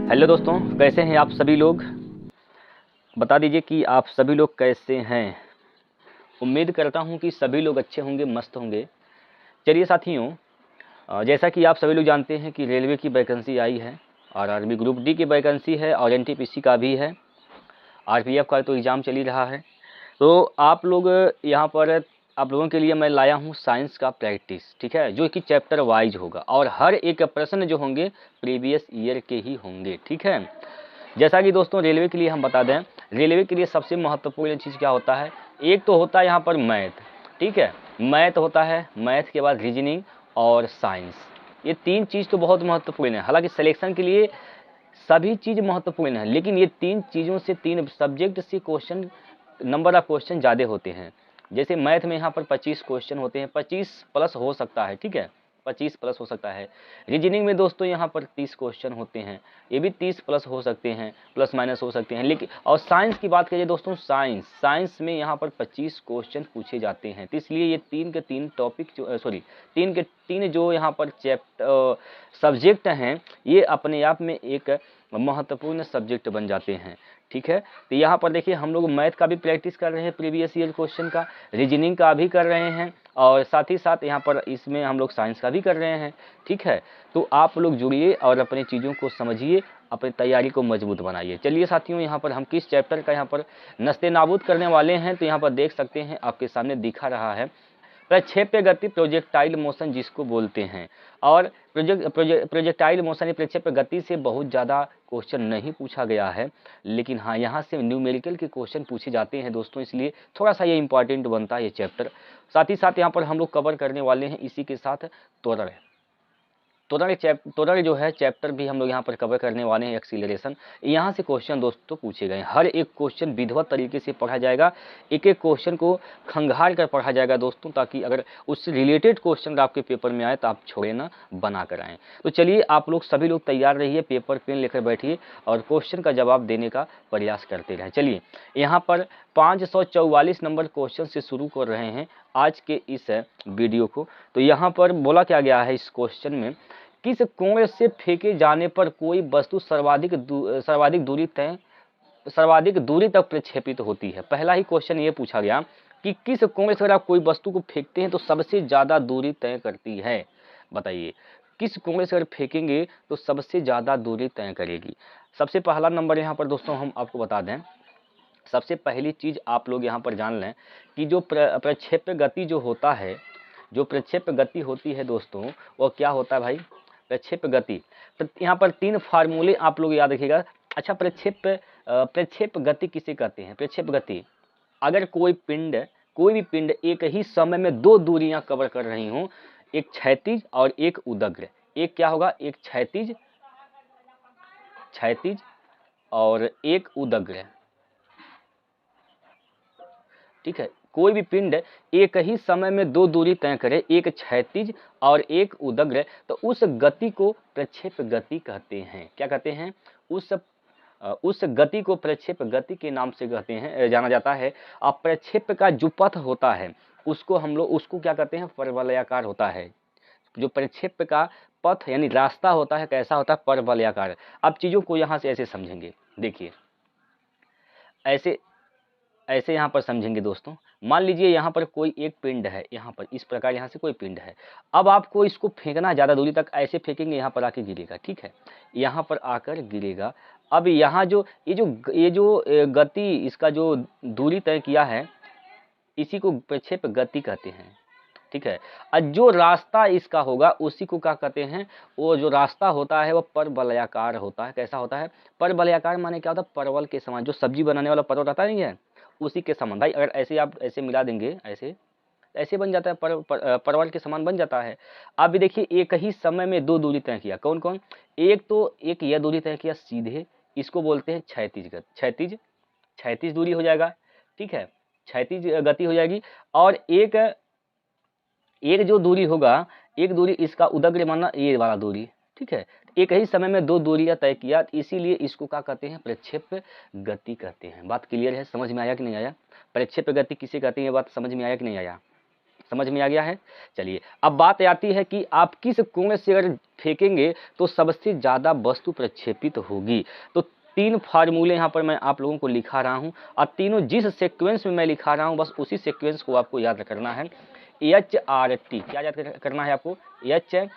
Hello दोस्तों, कैसे हैं आप सभी लोग। बता दीजिए कि आप सभी लोग कैसे हैं। उम्मीद करता हूं कि सभी लोग अच्छे होंगे, मस्त होंगे। चलिए साथियों, जैसा कि आप सभी लोग जानते हैं कि रेलवे की वैकेंसी आई है और आर्मी ग्रुप डी की वैकेंसी है और एनटीपीसी का भी है। आरपीएफ का तो एग्ज़ाम चल ही रहा है। तो आप लोग यहाँ पर आप लोगों के लिए मैं लाया हूँ साइंस का प्रैक्टिस, ठीक है, जो कि चैप्टर वाइज होगा और हर एक प्रश्न जो होंगे प्रीवियस ईयर के ही होंगे, ठीक है। जैसा कि दोस्तों रेलवे के लिए हम बता दें, रेलवे के लिए सबसे महत्वपूर्ण चीज़ क्या होता है। एक तो होता है यहाँ पर मैथ, ठीक है। मैथ होता है, मैथ के बाद रीजनिंग और साइंस। ये तीन चीज़ तो बहुत महत्वपूर्ण है। हालांकि सिलेक्शन के लिए सभी चीज़ महत्वपूर्ण है, लेकिन ये तीन चीज़ों से, तीन सब्जेक्ट से क्वेश्चन, नंबर ऑफ क्वेश्चन ज़्यादा होते हैं। जैसे मैथ में यहाँ पर 25 क्वेश्चन होते हैं, 25 प्लस हो सकता है, ठीक है, 25 प्लस हो सकता है। रीजनिंग में दोस्तों यहाँ पर 30 क्वेश्चन होते हैं, ये भी 30 प्लस हो सकते हैं, प्लस माइनस हो सकते हैं। लेकिन और साइंस की बात करिए दोस्तों, साइंस में यहाँ पर 25 क्वेश्चन पूछे जाते हैं। तो इसलिए ये तीन के तीन टॉपिक जो तीन के तीन जो यहाँ पर सब्जेक्ट हैं, ये अपने आप में एक महत्वपूर्ण सब्जेक्ट बन जाते हैं, ठीक है। तो यहाँ पर देखिए हम लोग मैथ का भी प्रैक्टिस कर रहे हैं, प्रीवियस ईयर क्वेश्चन का, रीजनिंग का भी कर रहे हैं और साथ ही साथ यहाँ पर इसमें हम लोग साइंस का भी कर रहे हैं, ठीक है। तो आप लोग जुड़िए और अपनी चीज़ों को समझिए, अपनी तैयारी को मजबूत बनाइए। चलिए साथियों, यहाँ पर हम किस चैप्टर का यहाँ पर नस्ते नाबूद करने वाले हैं, तो यहाँ पर देख सकते हैं आपके सामने दिखा रहा है प्रक्षेप्य गति, प्रोजेक्टाइल मोशन जिसको बोलते हैं। और प्रोजेक्टाइल मोशन या प्रक्षेप्य गति से बहुत ज़्यादा क्वेश्चन नहीं पूछा गया है, लेकिन हाँ यहाँ से न्यूमेरिकल के क्वेश्चन पूछे जाते हैं दोस्तों, इसलिए थोड़ा सा ये इंपॉर्टेंट बनता है ये चैप्टर। साथ ही साथ यहाँ पर हम लोग कवर करने वाले हैं इसी के साथ त्वरण। त्वरण जो है चैप्टर भी हम लोग यहाँ पर कवर करने वाले हैं, एक्सीलरेशन। यहाँ से क्वेश्चन दोस्तों पूछे गए हैं, हर एक क्वेश्चन विधिवत तरीके से पढ़ा जाएगा, एक एक क्वेश्चन को खंगाल कर पढ़ा जाएगा दोस्तों, ताकि अगर उससे रिलेटेड क्वेश्चन आपके पेपर में आए तो आप छोड़े ना, बना कर आएँ। तो चलिए आप लोग सभी लोग तैयार रहिए, पेपर पेन लेकर बैठिए और क्वेश्चन का जवाब देने का प्रयास करते रहें। चलिए यहाँ पर 544 नंबर क्वेश्चन से शुरू कर रहे हैं आज के इस वीडियो को। तो यहाँ पर बोला क्या गया है इस क्वेश्चन में, किस कोण से फेंके जाने पर कोई वस्तु सर्वाधिक दूरी तक प्रक्षेपित होती है। पहला ही क्वेश्चन ये पूछा गया कि किस कोण से अगर आप कोई वस्तु को फेंकते हैं तो सबसे ज़्यादा दूरी तय करती है। बताइए किस कोण से अगर फेंकेंगे तो सबसे ज़्यादा दूरी तय करेगी। सबसे पहला नंबर यहाँ पर दोस्तों हम आपको बता दें, सबसे पहली चीज़ आप लोग यहाँ पर जान लें कि जो प्रक्षेप्य गति जो होता है, जो प्रक्षेप्य गति होती है दोस्तों, वो क्या होता है भाई, प्रक्षेप्य गति। तो यहाँ पर तीन फार्मूले आप लोग याद रखिएगा। अच्छा, प्रक्षेप्य गति किसे कहते हैं। प्रक्षेप्य गति, अगर कोई भी पिंड एक ही समय में दो दूरियां कवर कर रही हूं, एक क्षैतिज और एक उदग्र। एक क्या होगा, एक क्षैतिज और एक उदग्र, ठीक है। कोई भी पिंड एक ही समय में दो दूरी तय करे, एक क्षैतिज और एक उदग्र, तो उस गति को प्रक्षेप्य गति कहते हैं। क्या कहते हैं, उस गति को प्रक्षेप्य गति के नाम से कहते हैं, जाना जाता है। अब प्रक्षेप्य का जो पथ होता है उसको हम लोग उसको क्या कहते हैं, परवलयाकार होता है। जो प्रक्षेप्य का पथ यानी रास्ता होता है, कैसा होता है, परवलयाकार। अब चीजों को यहाँ से ऐसे समझेंगे, देखिए ऐसे यहाँ पर समझेंगे दोस्तों। मान लीजिए यहाँ पर कोई एक पिंड है, यहाँ पर इस प्रकार यहाँ से कोई पिंड है। अब आपको इसको फेंकना है ज़्यादा दूरी तक, ऐसे फेंकेंगे यहाँ पर आके गिरेगा, ठीक है, यहाँ पर आकर गिरेगा। अब यहाँ जो गति, इसका जो दूरी तय किया है, इसी को प्रक्षेप्य गति कहते हैं, ठीक है। और जो रास्ता इसका होगा उसी को क्या कहते हैं, वो जो रास्ता होता है वो परवलयाकार होता है। कैसा होता है, परवलयाकार माने क्या होता है, परवल के समान, जो सब्जी बनाने वाला परवल रहता नहीं है, उसी के समान। भाई अगर ऐसे आप ऐसे मिला देंगे, ऐसे बन जाता है, परवल के समान बन जाता है। आप भी देखिए एक ही समय में दो दूरी तय किया, कौन कौन, एक यह दूरी तय किया सीधे, इसको बोलते हैं क्षैतिज दूरी हो जाएगा, ठीक है, क्षैतिज गति हो जाएगी। और एक जो दूरी होगा, एक दूरी इसका उदग्र मानना, ये वाला दूरी, ठीक है। एक ही समय में दो दूरियां तय किया, इसीलिए इसको क्या कहते हैं, प्रक्षेप्य गति कहते हैं। बात क्लियर है, समझ में आया कि नहीं आया। प्रक्षेप्य गति किसे कहते हैं, ये बात समझ में आया कि नहीं आया, समझ में आ गया है। चलिए अब बात आती है कि आप किस कोण से अगर फेंकेंगे तो सबसे ज़्यादा वस्तु प्रक्षेपित होगी। तो 3 फार्मूले यहाँ पर मैं आप लोगों को लिखा रहा हूँ और तीनों जिस सीक्वेंस में मैं लिखा रहा हूँ बस उसी सीक्वेंस को आपको याद करना है। HRT क्या याद करना है आपको? HRT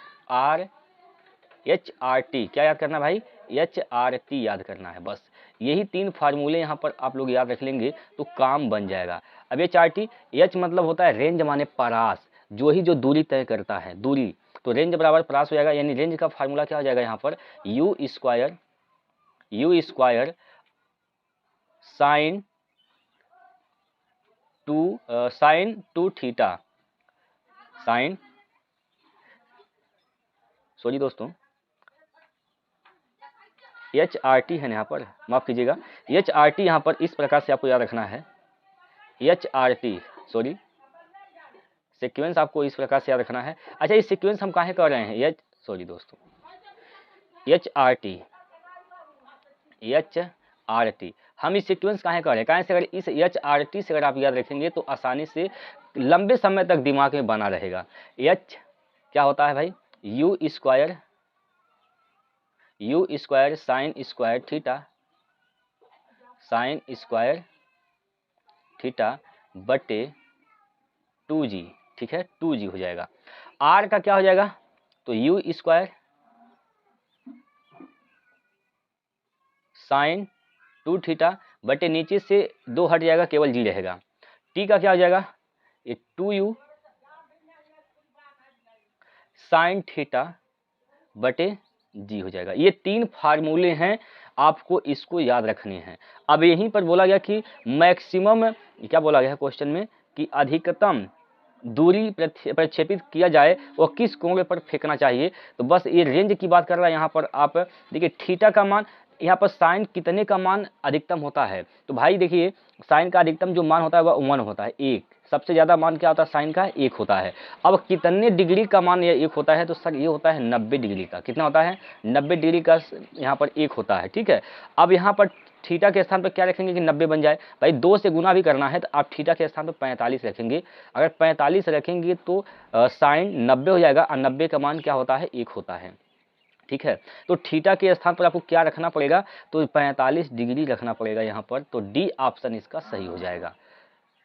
क्या याद करना भाई? HRT याद करना है। बस यही 3 फार्मूले यहाँ पर आप लोग याद रख लेंगे तो काम बन जाएगा। अब HRT, H मतलब होता है रेंज माने परास, जो दूरी तय करता है, दूरी, तो रेंज बराबर परास हो जाएगा। यानी रेंज का फार्मूला क्या हो जाएगा यहाँ पर? U square sine 2 theta, sine, sorry दोस्तों, HRT है यहाँ पर, माफ कीजिएगा, HRT यहाँ पर इस प्रकार से आपको याद रखना है। HRT, सॉरी, सीक्वेंस आपको इस प्रकार से याद रखना है। अच्छा, इस सीक्वेंस हम काहे कर रहे हैं? सॉरी दोस्तों, HRT हम इस सीक्वेंस काहे कर रहे हैं? काहे से अगर इस HRT से अगर आप याद रखेंगे तो आसानी से लंबे समय तक दिमाग में बना रहेगा। H क्या होता है भाई? U square sine square theta बटे 2G, ठीक है, 2G हो जाएगा। R का क्या हो जाएगा? तो U स्क्वायर साइन 2 थीटा बटे नीचे से 2 हट जाएगा, केवल G रहेगा। T का क्या हो जाएगा? ये 2U साइन थीटा बटे G हो जाएगा। ये 3 फार्मूले हैं, आपको इसको याद रखने हैं। अब यहीं पर बोला गया कि मैक्सिमम, क्या बोला गया है क्वेश्चन में, कि अधिकतम दूरी प्रक्षेपित किया जाए वो किस कोण पर फेंकना चाहिए। तो बस ये रेंज की बात कर रहा है यहाँ पर। आप देखिए थीटा का मान, यहाँ पर साइन कितने का मान अधिकतम होता है? तो भाई देखिए साइन का अधिकतम जो मान होता है वह 1 होता है, 1। सबसे ज़्यादा मान क्या होता है? साइन का 1 होता है। अब कितने डिग्री का मान ये 1 होता है? तो सर ये होता है 90 डिग्री का। कितना होता है? 90 डिग्री का यहाँ पर 1 होता है, ठीक है। अब यहाँ पर थीटा के स्थान पर क्या रखेंगे कि 90 बन जाए? भाई 2 से गुना भी करना है तो आप थीटा के स्थान पर 45 रखेंगे। अगर 45 रखेंगे तो साइन 90 हो जाएगा और 90 का मान क्या होता है? 1 होता है, ठीक है। तो थीटा के स्थान पर आपको क्या रखना पड़ेगा? तो 45 डिग्री रखना पड़ेगा यहाँ पर। तो डी ऑप्शन इसका सही हो जाएगा,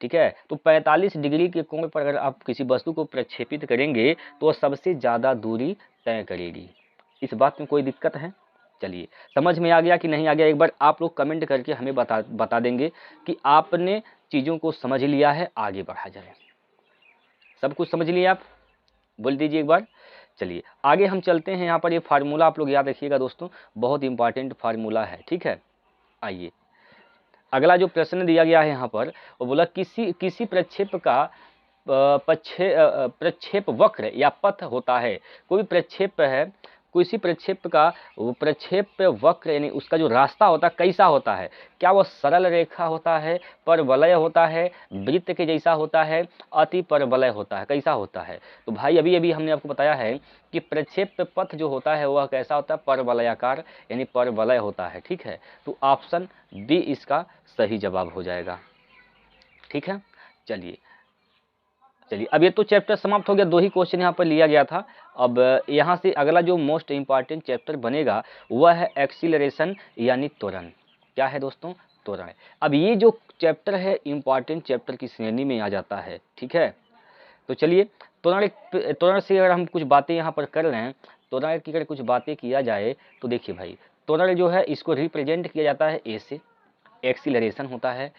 ठीक है। तो 45 डिग्री के कोण पर अगर आप किसी वस्तु को प्रक्षेपित करेंगे तो सबसे ज़्यादा दूरी तय करेगी। इस बात में कोई दिक्कत है? चलिए, समझ में आ गया कि नहीं आ गया? एक बार आप लोग कमेंट करके हमें बता देंगे कि आपने चीज़ों को समझ लिया है, आगे बढ़ा जाए। सब कुछ समझ लिया आप? बोल दीजिए एक बार। चलिए आगे हम चलते हैं। यहाँ पर ये फार्मूला आप लोग याद रखिएगा दोस्तों, बहुत इंपॉर्टेंट फार्मूला है, ठीक है। आइए अगला जो प्रश्न दिया गया है यहाँ पर, वो बोला किसी प्रक्षेप का प्रक्षेप वक्र या पथ होता है। कोई प्रक्षेप है, किसी प्रक्षेप का प्रक्षेप वक्र यानी उसका जो रास्ता होता है कैसा होता है? क्या वो सरल रेखा होता है, परवलय होता है, वृत्त के जैसा होता है, अति परवलय होता है, कैसा होता है? तो भाई अभी अभी हमने आपको बताया है कि प्रक्षेप पथ जो होता है वह कैसा होता है? परवलयाकार यानी परवलय होता है, ठीक है। तो ऑप्शन बी इसका सही जवाब हो जाएगा, ठीक है। चलिए अब ये तो चैप्टर समाप्त हो गया। 2 ही क्वेश्चन यहाँ पर लिया गया था। अब यहाँ से अगला जो मोस्ट इंपॉर्टेंट चैप्टर बनेगा वह है एक्सीलरेशन यानी त्वरण। क्या है दोस्तों? त्वरण। अब ये जो चैप्टर है इंपॉर्टेंट चैप्टर की श्रेणी में आ जाता है, ठीक है। तो चलिए त्वरण से अगर हम कुछ बातें यहाँ पर कर लें, त्वरण की अगर कुछ बातें किया जाए तो देखिए भाई, त्वरण जो है इसको रिप्रेजेंट किया जाता है ए से, एक्सीलरेशन होता है।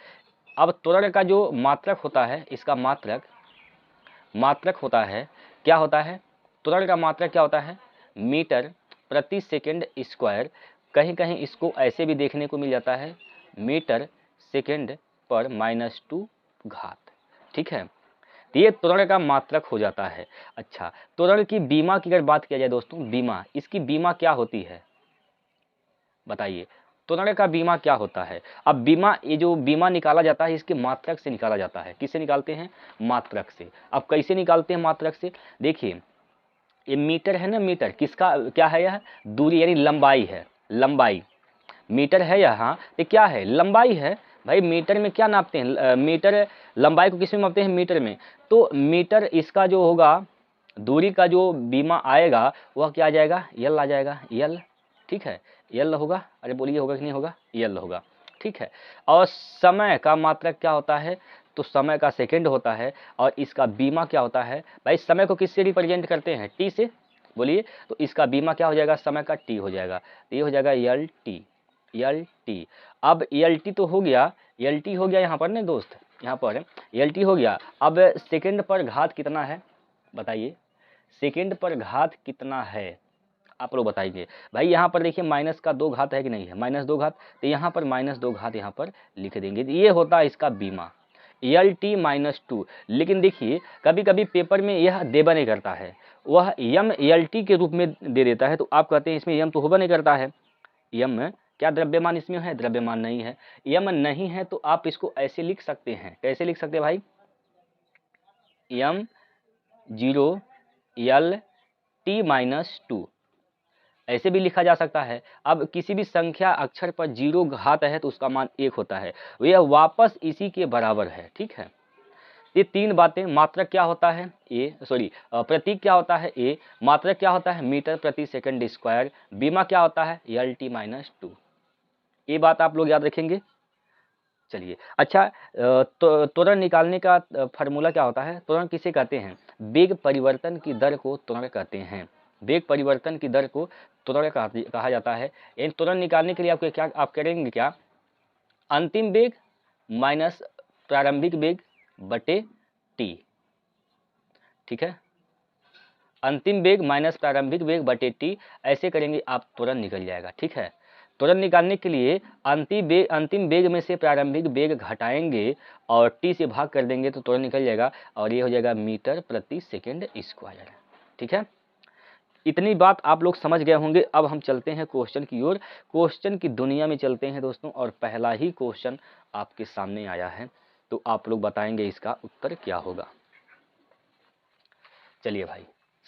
अब त्वरण का जो मात्रक होता है, इसका मात्रक होता है, क्या होता है? त्वरण का मात्रक क्या होता है? मीटर प्रति सेकंड स्क्वायर। कहीं कहीं इसको ऐसे भी देखने को मिल जाता है, मीटर सेकंड पर -2 घात, ठीक है। तो ये त्वरण का मात्रक हो जाता है। अच्छा, त्वरण की बीमा की अगर बात किया जाए दोस्तों, बीमा, इसकी बीमा क्या होती है बताइए? त्वरण का बीमा क्या होता है? अब बीमा, ये जो बीमा निकाला जाता है इसके मात्रक से निकाला जाता है। किससे निकालते हैं? मात्रक से। अब कैसे निकालते हैं मात्रक से? देखिए ये मीटर है ना, मीटर किसका क्या है? यह दूरी यानी लंबाई है, लंबाई। मीटर है यहाँ, ये क्या है? लंबाई है। भाई मीटर में क्या नापते हैं, मीटर लंबाई को किस में मापते हैं, मीटर में। तो मीटर इसका जो होगा दूरी का जो बीमा आएगा वह क्या आ जाएगा, यल आ जाएगा, यल। ठीक है, यल होगा। अरे बोलिए होगा कि नहीं होगा, यल होगा। ठीक है, और समय का मात्रक क्या होता है, तो समय का सेकंड होता है, और इसका बीमा क्या होता है भाई, समय को किससे रिप्रेजेंट करते हैं, टी से। बोलिए, तो इसका बीमा क्या हो जाएगा, समय का टी हो जाएगा, तो ये हो जाएगा यल टी, यल टी। अब यल टी तो हो गया, यल टी हो गया यहाँ पर ना दोस्त, यहाँ पर यल टी हो गया। अब सेकंड पर घात कितना है बताइए, सेकंड पर घात कितना है आप लोग बताइए। भाई यहाँ पर देखिए माइनस का 2 घात है कि नहीं है, माइनस 2 घात, तो यहाँ पर माइनस 2 घात यहाँ पर लिख देंगे। ये होता है इसका बीमा, यल टी -2। लेकिन देखिए कभी कभी पेपर में यह देबा नहीं करता है, वह यम यल टी के रूप में दे देता है, तो आप कहते हैं इसमें यम तो होबा नहीं करता है, यम क्या द्रव्यमान इसमें है, द्रव्यमान नहीं है। यम नहीं है तो आप इसको ऐसे लिख सकते हैं, कैसे लिख सकते हैं भाई, यम 0 यल टी -2, ऐसे भी लिखा जा सकता है। अब किसी भी संख्या अक्षर पर 0 घात है तो उसका मान 1 होता है, यह वापस इसी के बराबर है। ठीक है, ये 3 बातें। मात्रक क्या होता है ए, सॉरी प्रतीक क्या होता है ए, मात्रक क्या होता है मीटर प्रति सेकंड स्क्वायर, बीमा क्या होता है यल टी -2। ये बात आप लोग याद रखेंगे। चलिए अच्छा, तो त्वरण निकालने का फार्मूला क्या होता है, त्वरण किसे कहते हैं, वेग परिवर्तन की दर को त्वरण कहते हैं, वेग परिवर्तन की दर को त्वरण कहा जाता है। इन त्वरण निकालने के लिए आपको क्या, आप करेंगे क्या, अंतिम वेग माइनस प्रारंभिक वेग बटे टी। ठीक है, अंतिम वेग माइनस प्रारंभिक वेग बटे टी, ऐसे करेंगे आप त्वरण निकल जाएगा। ठीक है, त्वरण निकालने के लिए अंतिम वेग में से प्रारंभिक वेग घटाएंगे और टी से भाग कर देंगे तो त्वरण निकल जाएगा, और ये हो जाएगा मीटर प्रति सेकंड स्क्वायर। ठीक है, इतनी बात आप लोग समझ गए होंगे। अब हम चलते हैं क्वेश्चन की ओर, क्वेश्चन की दुनिया में चलते हैं दोस्तों, और पहला ही क्वेश्चन आपके सामने आया है, तो आप लोग बताएंगे इसका उत्तर क्या होगा। चलिए भाई,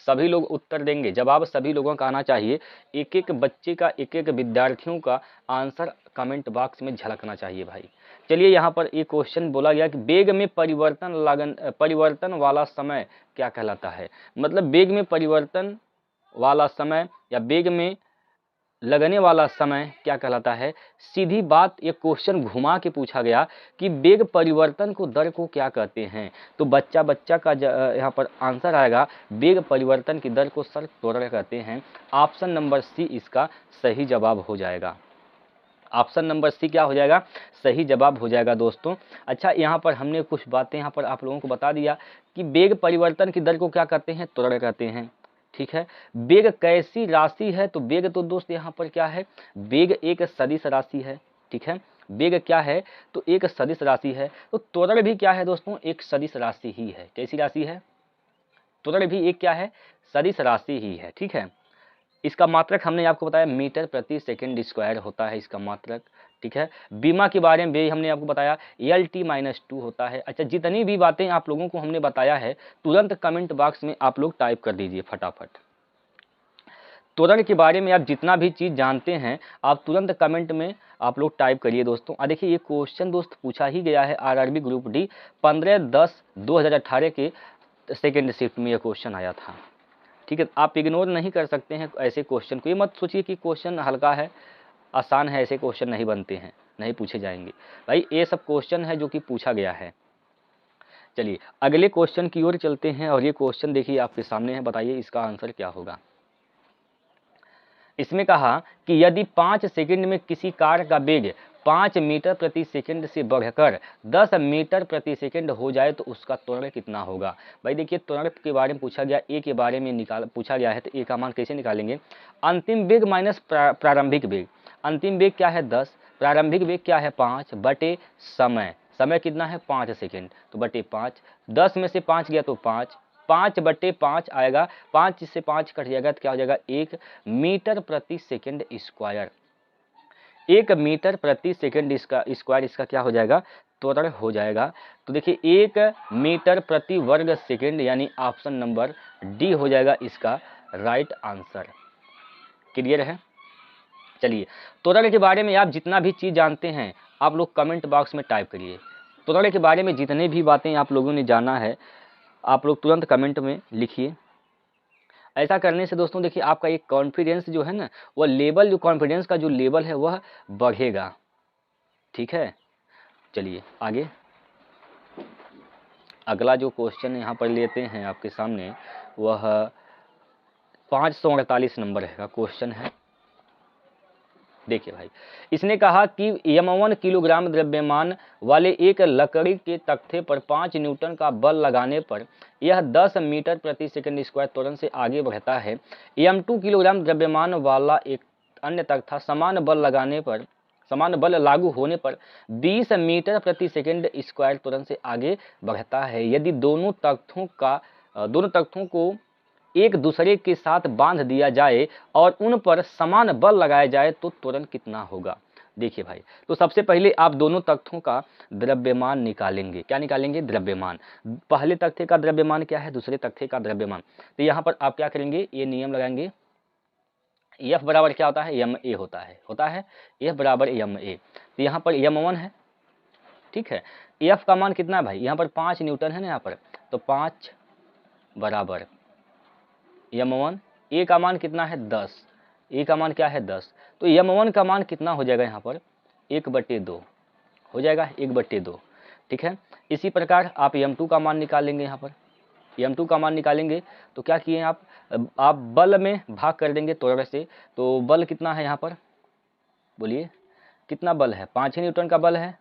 सभी लोग उत्तर देंगे, जवाब सभी लोगों का आना चाहिए, एक एक बच्चे का, एक एक विद्यार्थियों का आंसर कमेंट बॉक्स में झलकना चाहिए भाई। चलिए यहाँ पर एक क्वेश्चन बोला गया कि वेग में परिवर्तन वाला समय क्या कहलाता है, मतलब वेग में परिवर्तन वाला समय या वेग में लगने वाला समय क्या कहलाता है। सीधी बात, ये क्वेश्चन घुमा के पूछा गया कि वेग परिवर्तन को दर को क्या कहते हैं, तो बच्चा का यहाँ पर आंसर आएगा, वेग परिवर्तन की दर को सर त्वरण कहते हैं। ऑप्शन नंबर सी इसका सही जवाब हो जाएगा, ऑप्शन नंबर सी क्या हो जाएगा, सही जवाब हो जाएगा दोस्तों। अच्छा, यहाँ पर हमने कुछ बातें यहाँ पर आप लोगों को बता दिया कि वेग परिवर्तन की दर को क्या कहते हैं, त्वरण कहते हैं। ठीक है, वेग कैसी राशि है, तो वेग तो दोस्त यहाँ पर क्या है, वेग एक सदिश राशि है। ठीक है, वेग क्या है, तो एक सदिश राशि है, तो त्वरण भी क्या है दोस्तों, एक सदिश राशि ही है। कैसी राशि है, त्वरण भी एक क्या है, सदिश राशि ही है। ठीक है, इसका मात्रक हमने आपको बताया मीटर प्रति सेकंड स्क्वायर होता है इसका मात्रक। ठीक है, बीमा के बारे में भी हमने आपको बताया यल टी -2 होता है। अच्छा, जितनी भी बातें आप लोगों को हमने बताया है तुरंत कमेंट बॉक्स में आप लोग टाइप कर दीजिए फटाफट। त्वरण के बारे में आप जितना भी चीज़ जानते हैं आप तुरंत कमेंट में आप लोग टाइप करिए दोस्तों। देखिए ये क्वेश्चन दोस्त पूछा ही गया है आरआरबी ग्रुप डी 15/10/2018 के सेकेंड शिफ्ट में यह क्वेश्चन आया था। ठीक है, आप इग्नोर नहीं कर सकते हैं ऐसे क्वेश्चन को, ये मत सोचिए कि क्वेश्चन हल्का है आसान है, ऐसे क्वेश्चन नहीं बनते हैं, नहीं पूछे जाएंगे भाई, ये सब क्वेश्चन है जो कि पूछा गया है। चलिए अगले क्वेश्चन की ओर चलते हैं, और ये क्वेश्चन देखिए आपके सामने है, बताइए इसका आंसर क्या होगा। इसमें कहा कि यदि 5 सेकंड में किसी कार का वेग 5 मीटर प्रति सेकंड से बढ़कर 10 मीटर प्रति सेकंड हो जाए तो उसका त्वरण कितना होगा। भाई देखिए त्वरण के बारे में पूछा गया, ए के बारे में पूछा गया है, तो ए का मान कैसे निकालेंगे, अंतिम वेग माइनस प्रारंभिक वेग। अंतिम वेग क्या है 10, प्रारंभिक वेग क्या है 5 बटे समय, समय कितना है 5 सेकंड, तो बटे 5, 10 में से 5 गया तो 5, 5/5 आएगा, 5 से 5 कट जाएगा तो क्या हो जाएगा 1 मीटर प्रति सेकंड स्क्वायर। 1 मीटर प्रति सेकंड इसका स्क्वायर इसका क्या हो जाएगा, त्वरण हो जाएगा। तो देखिए 1 मीटर प्रति वर्ग सेकंड, यानी ऑप्शन नंबर डी हो जाएगा इसका राइट आंसर। क्लियर है। चलिए त्वरण के बारे में आप जितना भी चीज़ जानते हैं आप लोग कमेंट बॉक्स में टाइप करिए। त्वरण के बारे में जितने भी बातें आप लोगों ने जाना है आप लोग तुरंत कमेंट में लिखिए। ऐसा करने से दोस्तों देखिए आपका एक कॉन्फिडेंस जो है ना, वह लेवल, जो कॉन्फिडेंस का जो लेवल है वह बढ़ेगा। ठीक है, चलिए आगे अगला जो क्वेश्चन यहाँ पर लेते हैं आपके सामने, वह 548 नंबर का क्वेश्चन है। देखिए भाई, इसने कहा कि यम1 किलोग्राम द्रव्यमान वाले एक लकड़ी के तख्ते पर 5 न्यूटन का बल लगाने पर यह 10 मीटर प्रति सेकंड स्क्वायर त्वरण से आगे बढ़ता है। यम2 किलोग्राम द्रव्यमान वाला एक अन्य तख्ता समान बल लागू होने पर 20 मीटर प्रति सेकंड स्क्वायर त्वरण से आगे बढ़ता है। यदि दोनों तख्तों को एक दूसरे के साथ बांध दिया जाए और उन पर समान बल लगाया जाए तो त्वरण कितना होगा। देखिए भाई, तो सबसे पहले आप दोनों तख्तों का द्रव्यमान निकालेंगे। क्या निकालेंगे? द्रव्यमान। पहले तख्ते का द्रव्यमान क्या है, दूसरे तख्ते का द्रव्यमान। तो यहाँ पर आप क्या करेंगे, ये नियम लगाएंगे, F बराबर क्या होता है, यम ए होता है F बराबर यम ए। तो यहाँ पर यम1 है, ठीक है। F का मान कितना है भाई, यहाँ पर 5 न्यूटन है ना यहाँ पर, तो 5 बराबर यम1, ए का मान कितना है 10, ए का मान क्या है 10, तो यम1 का मान कितना हो जाएगा यहाँ पर 1/2 हो जाएगा, 1/2। ठीक है, इसी प्रकार आप यम2 का मान निकालेंगे। यहाँ पर यम2 का मान निकालेंगे तो क्या किए आप बल में भाग कर देंगे त्वरण से। तो बल कितना है यहाँ पर, बोलिए कितना बल है, 5 न्यूटन का बल है,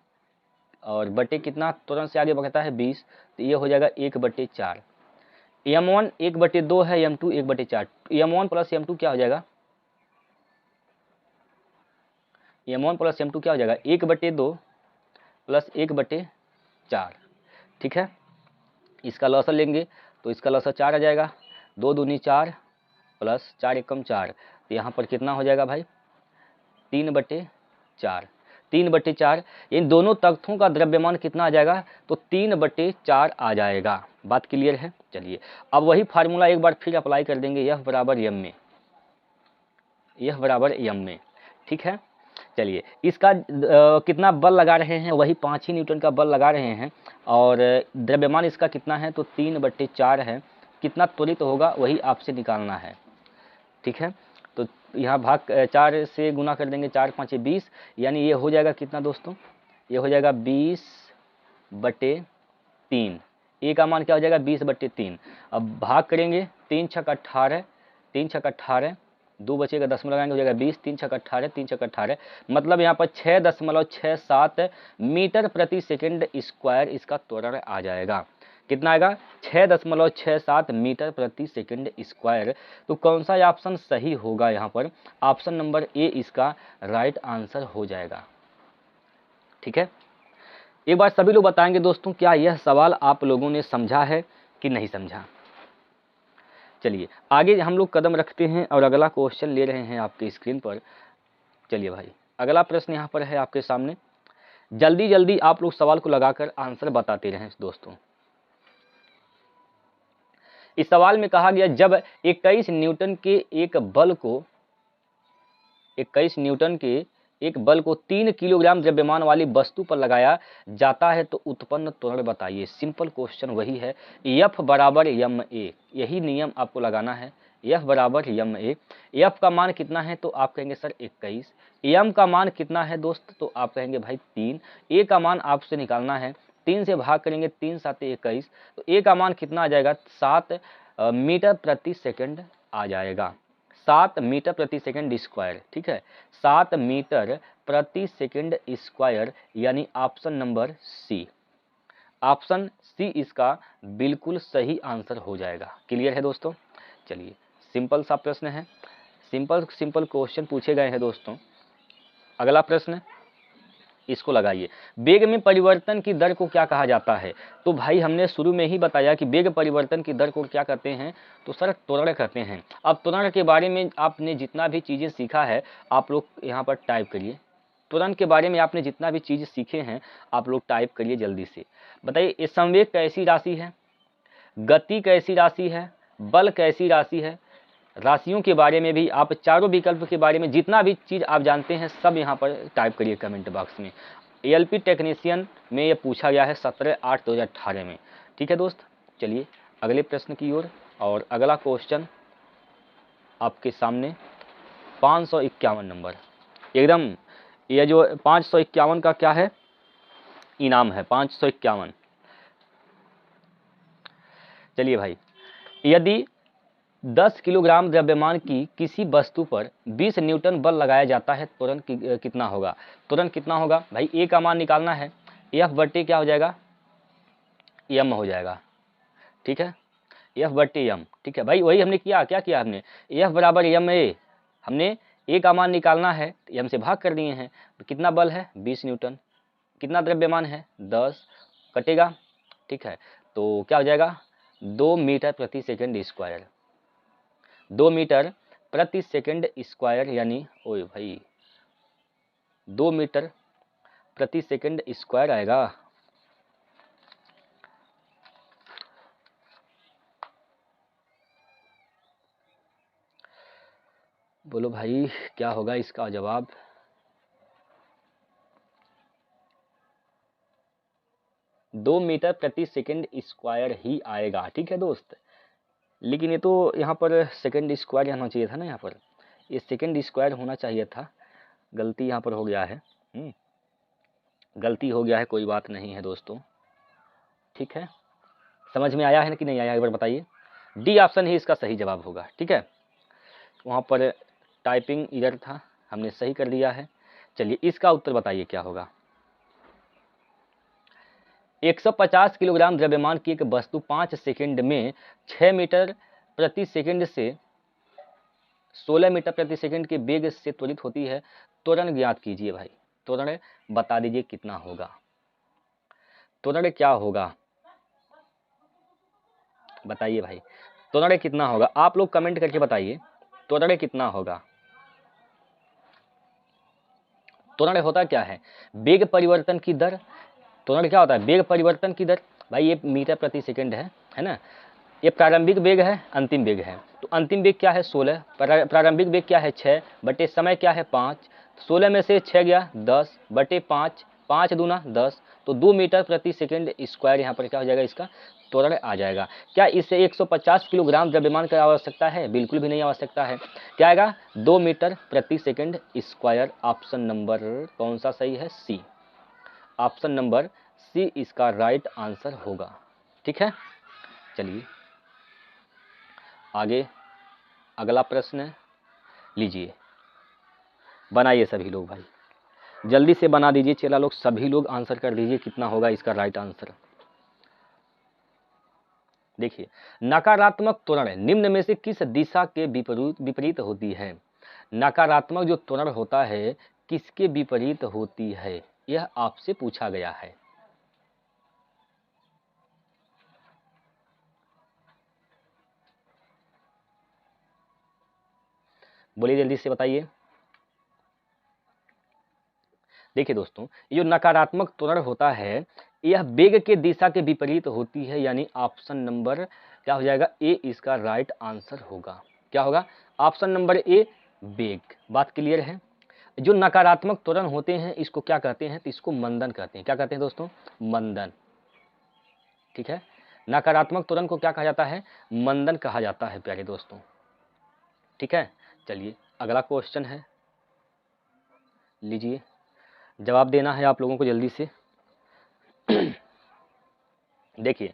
और बटे कितना त्वरण से आगे बढ़ता है 20, तो ये हो जाएगा 1/4। यम1 1/2 है, यम2 1/4, यम1 प्लस यम2 क्या हो जाएगा, यम1 प्लस यम2 क्या हो जाएगा 1/2 प्लस 1/4। ठीक है, इसका लॉसर लेंगे तो इसका लॉसर 4 आ जाएगा, 2 दूनी 4 प्लस 4 एकम 4, तो यहाँ पर कितना हो जाएगा भाई 3/4। 3/4, इन दोनों तख्तों का द्रव्यमान कितना आ जाएगा, तो 3/4 आ जाएगा। बात क्लियर है। चलिए अब वही फार्मूला एक बार फिर अप्लाई कर देंगे, F बराबर यम में, F बराबर यम में। ठीक है, चलिए इसका कितना बल लगा रहे हैं, वही 5 ही न्यूटन का बल लगा रहे हैं, और द्रव्यमान इसका कितना है, तो 3/4 है। कितना त्वरित होगा वही आपसे निकालना है। ठीक है, तो यहाँ भाग 4 से गुना कर देंगे, 4 5 20, यानी ये हो जाएगा कितना दोस्तों, ये हो जाएगा 20/3। ए का मान क्या हो जाएगा 20/3। अब भाग करेंगे, 3 छक 18, 3 छक 18, 2 बचेगा, 10 में लगाएंगे हो जाएगा 20, 3 छक 18, 3 छक 18, मतलब यहाँ पर 6.67 मीटर प्रति सेकंड स्क्वायर इसका त्वरण आ जाएगा। कितना आएगा 6.67 मीटर प्रति सेकंड स्क्वायर। तो कौन सा ऑप्शन सही होगा, यहाँ पर ऑप्शन नंबर ए इसका राइट आंसर हो जाएगा। ठीक है, एक बार सभी लोग बताएंगे दोस्तों, क्या यह सवाल आप लोगों ने समझा है कि नहीं समझा। चलिए आगे हम लोग कदम रखते हैं और अगला क्वेश्चन ले रहे हैं आपके स्क्रीन पर। चलिए भाई, अगला प्रश्न यहाँ पर है आपके सामने, जल्दी जल्दी आप लोग सवाल को लगाकर आंसर बताते रहें दोस्तों। इस सवाल में कहा गया, जब 21 न्यूटन के एक बल को 3 किलोग्राम द्रव्यमान वाली वस्तु पर लगाया जाता है तो उत्पन्न त्वरण बताइए। सिंपल क्वेश्चन वही है, F बराबर यम ए, यही नियम आपको लगाना है। F बराबर यम ए, F का मान कितना है तो आप कहेंगे सर 21, M का मान कितना है दोस्त तो आप कहेंगे भाई 3, A का मान आपसे निकालना है, 3 से भाग करेंगे, 3 7 21, तो A का मान कितना आ जाएगा 7 मीटर प्रति सेकंड आ जाएगा, 7 मीटर प्रति सेकंड स्क्वायर। ठीक है, 7 मीटर प्रति सेकंड स्क्वायर, यानी option number C, option C इसका बिल्कुल सही आंसर हो जाएगा। क्लियर है दोस्तों। चलिए सिंपल सा प्रश्न है, सिंपल क्वेश्चन पूछे गए हैं दोस्तों। अगला प्रश्न इसको लगाइए, वेग में परिवर्तन की दर को क्या कहा जाता है। तो भाई हमने शुरू में ही बताया कि वेग परिवर्तन की दर को क्या कहते हैं, तो सर त्वरण कहते हैं। अब त्वरण के बारे में आपने जितना भी चीज़ें सीखा है आप लोग यहाँ पर टाइप करिए, त्वरण के बारे में आपने जितना भी चीज़ सीखे हैं आप लोग टाइप करिए जल्दी से। बताइए ये संवेग कैसी राशि है, गति कैसी राशि है, बल कैसी राशि है। राशियों के बारे में भी आप चारों विकल्प के बारे में जितना भी चीज़ आप जानते हैं सब यहाँ पर टाइप करिए कमेंट बॉक्स में। ALP टेक्नीशियन में ये पूछा गया है 17/8/2018 में। ठीक है दोस्त, चलिए अगले प्रश्न की ओर। और अगला क्वेश्चन आपके सामने 551 नंबर, एकदम ये जो 551 का क्या है, इनाम है 551। चलिए भाई, यदि 10 किलोग्राम द्रव्यमान की किसी वस्तु पर 20 न्यूटन बल लगाया जाता है, तुरंत कितना होगा? तुरंत कितना होगा भाई? ए का मान निकालना है, एफ बट्टे क्या हो जाएगा, एम हो जाएगा। ठीक है, एफ बट्टे एम। ठीक है भाई, वही हमने किया, क्या किया हमने, एफ बराबर एम ए, हमने ए का मान निकालना है, एम से भाग कर दिए हैं। तो कितना बल है? 20 न्यूटन। कितना द्रव्यमान है? 10, कटेगा। ठीक है, तो क्या हो जाएगा? 2 मीटर प्रति सेकंड स्क्वायर। 2 मीटर प्रति सेकंड स्क्वायर, यानी ओए भाई 2 मीटर प्रति सेकंड स्क्वायर आएगा। बोलो भाई क्या होगा इसका जवाब? दो मीटर प्रति सेकंड स्क्वायर ही आएगा। ठीक है दोस्त, लेकिन ये तो यहाँ पर सेकंड स्क्वायर होना चाहिए था ना, यहाँ पर ये सेकंड स्क्वायर होना चाहिए था, गलती यहाँ पर हो गया है। गलती हो गया है, कोई बात नहीं है दोस्तों। ठीक है, समझ में आया है कि नहीं आया, एक बार बताइए। डी ऑप्शन ही इसका सही जवाब होगा। ठीक है, वहाँ पर टाइपिंग इधर था, हमने सही कर दिया है। चलिए इसका उत्तर बताइए क्या होगा। 150 किलोग्राम द्रव्यमान की एक वस्तु 5 सेकंड में 6 मीटर प्रति सेकंड से 16 मीटर प्रति सेकंड के वेग से त्वरित होती है। त्वरण ज्ञात कीजिए भाई, त्वरण बता दीजिए कितना होगा, त्वरण क्या होगा बताइए भाई, त्वरण कितना होगा? आप लोग कमेंट करके बताइए त्वरण कितना होगा। त्वरण होता क्या है? वेग परिवर्तन की दर। त्वरण क्या होता है? वेग परिवर्तन की दर। भाई ये मीटर प्रति सेकंड है ना, ये प्रारंभिक वेग है, अंतिम वेग है। तो अंतिम वेग क्या है? 16, प्रारंभिक वेग क्या है? 6 बटे समय क्या है? 5। 16 में से 6 गया 10 बटे 5, 5 दूना 10, तो 2 मीटर प्रति सेकंड स्क्वायर यहाँ पर क्या हो जाएगा, इसका त्वरण आ जाएगा। क्या इससे 150 किलोग्राम द्रव्यमान की आवश्यकता है? बिल्कुल भी नहीं आवश्यकता है। क्या आएगा? 2 मीटर प्रति सेकंड स्क्वायर। ऑप्शन नंबर कौन सा सही है? सी। ऑप्शन नंबर सी इसका राइट आंसर होगा। ठीक है, चलिए आगे अगला प्रश्न लीजिए, बनाइए सभी लोग भाई, जल्दी से बना दीजिए चेला लोग, सभी लोग आंसर कर दीजिए कितना होगा इसका राइट आंसर। देखिए, नकारात्मक त्वरण निम्न में से किस दिशा के विपरीत होती है? नकारात्मक जो त्वरण होता है किसके विपरीत होती है, यह आपसे पूछा गया है। बोलिए जल्दी से बताइए। देखिए दोस्तों, ये जो नकारात्मक त्वरण होता है यह वेग के दिशा के विपरीत होती है, यानी ऑप्शन नंबर क्या हो जाएगा? ए इसका राइट आंसर होगा। क्या होगा? ऑप्शन नंबर ए, वेग। बात क्लियर है? जो नकारात्मक त्वरण होते हैं इसको क्या कहते हैं? तो इसको मंदन कहते हैं। क्या कहते हैं दोस्तों? मंदन। ठीक है, नकारात्मक त्वरण को क्या कहा जाता है? मंदन कहा जाता है प्यारे दोस्तों। ठीक है, चलिए अगला क्वेश्चन है, लीजिए जवाब देना है आप लोगों को जल्दी से। देखिए,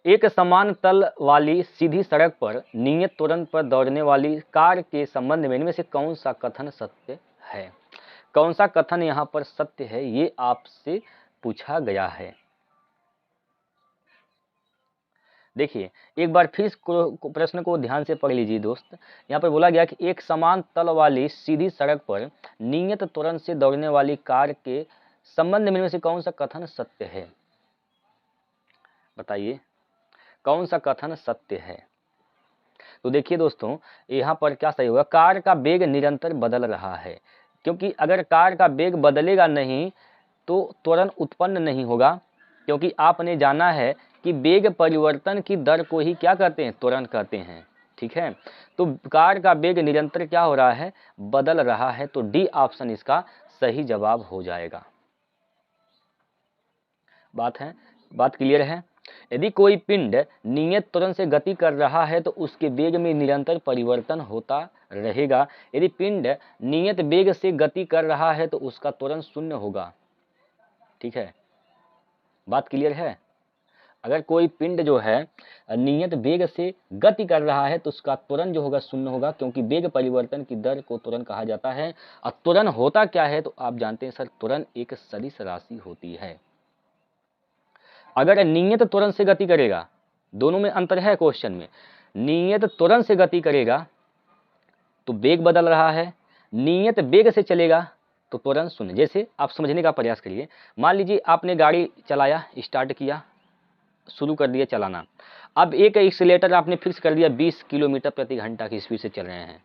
एक समान तल वाली सीधी सड़क पर नियत त्वरण पर दौड़ने वाली कार के संबंध में इनमें से कौन सा कथन सत्य है? कौन सा कथन यहाँ पर सत्य है, ये आपसे पूछा गया है। देखिए एक बार फिर प्रश्न को ध्यान से पढ़ लीजिए दोस्त। यहाँ पर बोला गया कि एक समान तल वाली सीधी सड़क पर नियत त्वरण से दौड़ने वाली कार के संबंध में इनमें से कौन सा कथन सत्य है? बताइए कौन सा कथन सत्य है। तो देखिए दोस्तों, यहाँ पर क्या सही होगा? कार का वेग निरंतर बदल रहा है, क्योंकि अगर कार का वेग बदलेगा नहीं तो त्वरण उत्पन्न नहीं होगा, क्योंकि आपने जाना है कि वेग परिवर्तन की दर को ही क्या कहते हैं? त्वरण कहते हैं। ठीक है, तो कार का वेग निरंतर क्या हो रहा है? बदल रहा है। तो डी ऑप्शन इसका सही जवाब हो जाएगा। बात क्लियर है। यदि कोई पिंड नियत त्वरण से गति कर रहा है तो उसके वेग में निरंतर परिवर्तन होता रहेगा। यदि पिंड नियत वेग से गति कर रहा है तो उसका त्वरण शून्य होगा। ठीक है, बात क्लियर है। अगर कोई पिंड जो है नियत वेग से गति कर रहा है तो उसका त्वरण जो होगा शून्य होगा, क्योंकि वेग परिवर्तन की दर को त्वरण कहा जाता है। और त्वरण होता क्या है तो आप जानते हैं सर, त्वरण एक सदिश राशि होती है। अगर नियत त्वरण से गति करेगा, दोनों में अंतर है क्वेश्चन में, नियत त्वरण से गति करेगा तो वेग बदल रहा है, नियत वेग से चलेगा तो त्वरण शून्य। जैसे आप समझने का प्रयास करिए, मान लीजिए आपने गाड़ी चलाया, स्टार्ट किया, शुरू कर दिया चलाना। अब एक एक्सीलेटर आपने फिक्स कर दिया 20 किलोमीटर प्रति घंटा की स्पीड से चल रहे हैं।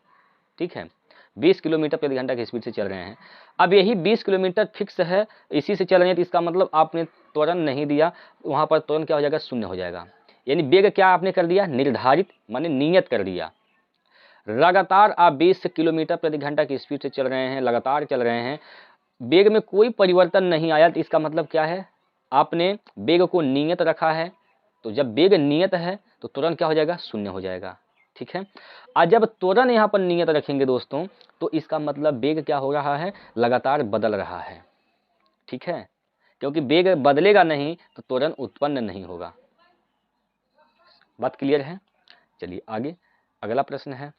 ठीक है, 20 किलोमीटर प्रति घंटा की स्पीड से चल रहे हैं। अब यही 20 किलोमीटर फिक्स है, इसी से चल रहे हैं, तो इसका मतलब आपने त्वरण नहीं दिया, वहाँ पर त्वरण क्या हो जाएगा, शून्य हो जाएगा। यानी वेग क्या आपने कर दिया, निर्धारित माने नियत कर दिया। लगातार आप 20 किलोमीटर प्रति घंटा की स्पीड से चल रहे हैं, लगातार चल रहे हैं, वेग में कोई परिवर्तन नहीं आया, तो इसका मतलब क्या है, आपने वेग को नियत रखा है। तो जब वेग नियत है तो त्वरण क्या हो जाएगा, शून्य हो जाएगा। ठीक है, और जब त्वरण यहाँ पर नियत रखेंगे दोस्तों, तो इसका मतलब वेग क्या हो रहा है, लगातार बदल रहा है। ठीक है, क्योंकि वेग बदलेगा नहीं तो त्वरण उत्पन्न नहीं होगा। बात क्लियर है। चलिए आगे, अगला प्रश्न है।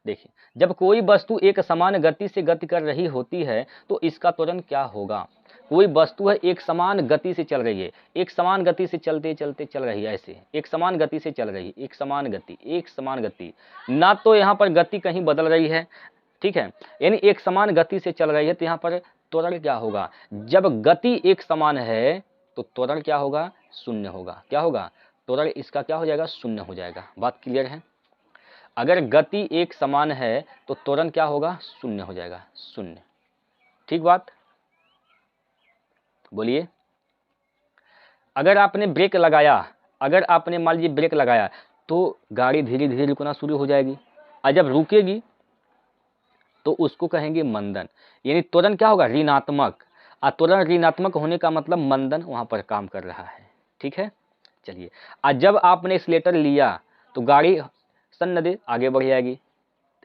देखिए, जब कोई वस्तु एक समान गति से गति कर रही होती है तो इसका त्वरण क्या होगा। कोई वस्तु है एक समान गति से चल रही है, एक समान गति से चलते चलते चल रही है, ऐसे एक समान गति से चल रही है, एक समान गति, ना तो यहाँ पर गति कहीं बदल रही है। ठीक है, यानी एक समान गति से चल रही है, तो यहाँ पर त्वरण क्या होगा, जब गति एक समान है तो त्वरण क्या होगा, शून्य होगा। क्या होगा, त्वरण इसका क्या हो जाएगा, शून्य हो जाएगा। बात क्लियर है। अगर गति एक समान है तो त्वरण क्या होगा, शून्य हो जाएगा, शून्य। ठीक बात, बोलिए। अगर आपने ब्रेक लगाया, अगर आपने मान लीजिए ब्रेक लगाया तो गाड़ी धीरे धीरे रुकना शुरू हो जाएगी, और जब रुकेगी तो उसको कहेंगे मंदन। यानी त्वरण क्या होगा, ऋणात्मक, और त्वरण ऋणात्मक होने का मतलब मंदन वहां पर काम कर रहा है। ठीक है, चलिए, और जब आपने एक्सीलेटर लिया तो गाड़ी सन्नदे आगे बढ़ जाएगी,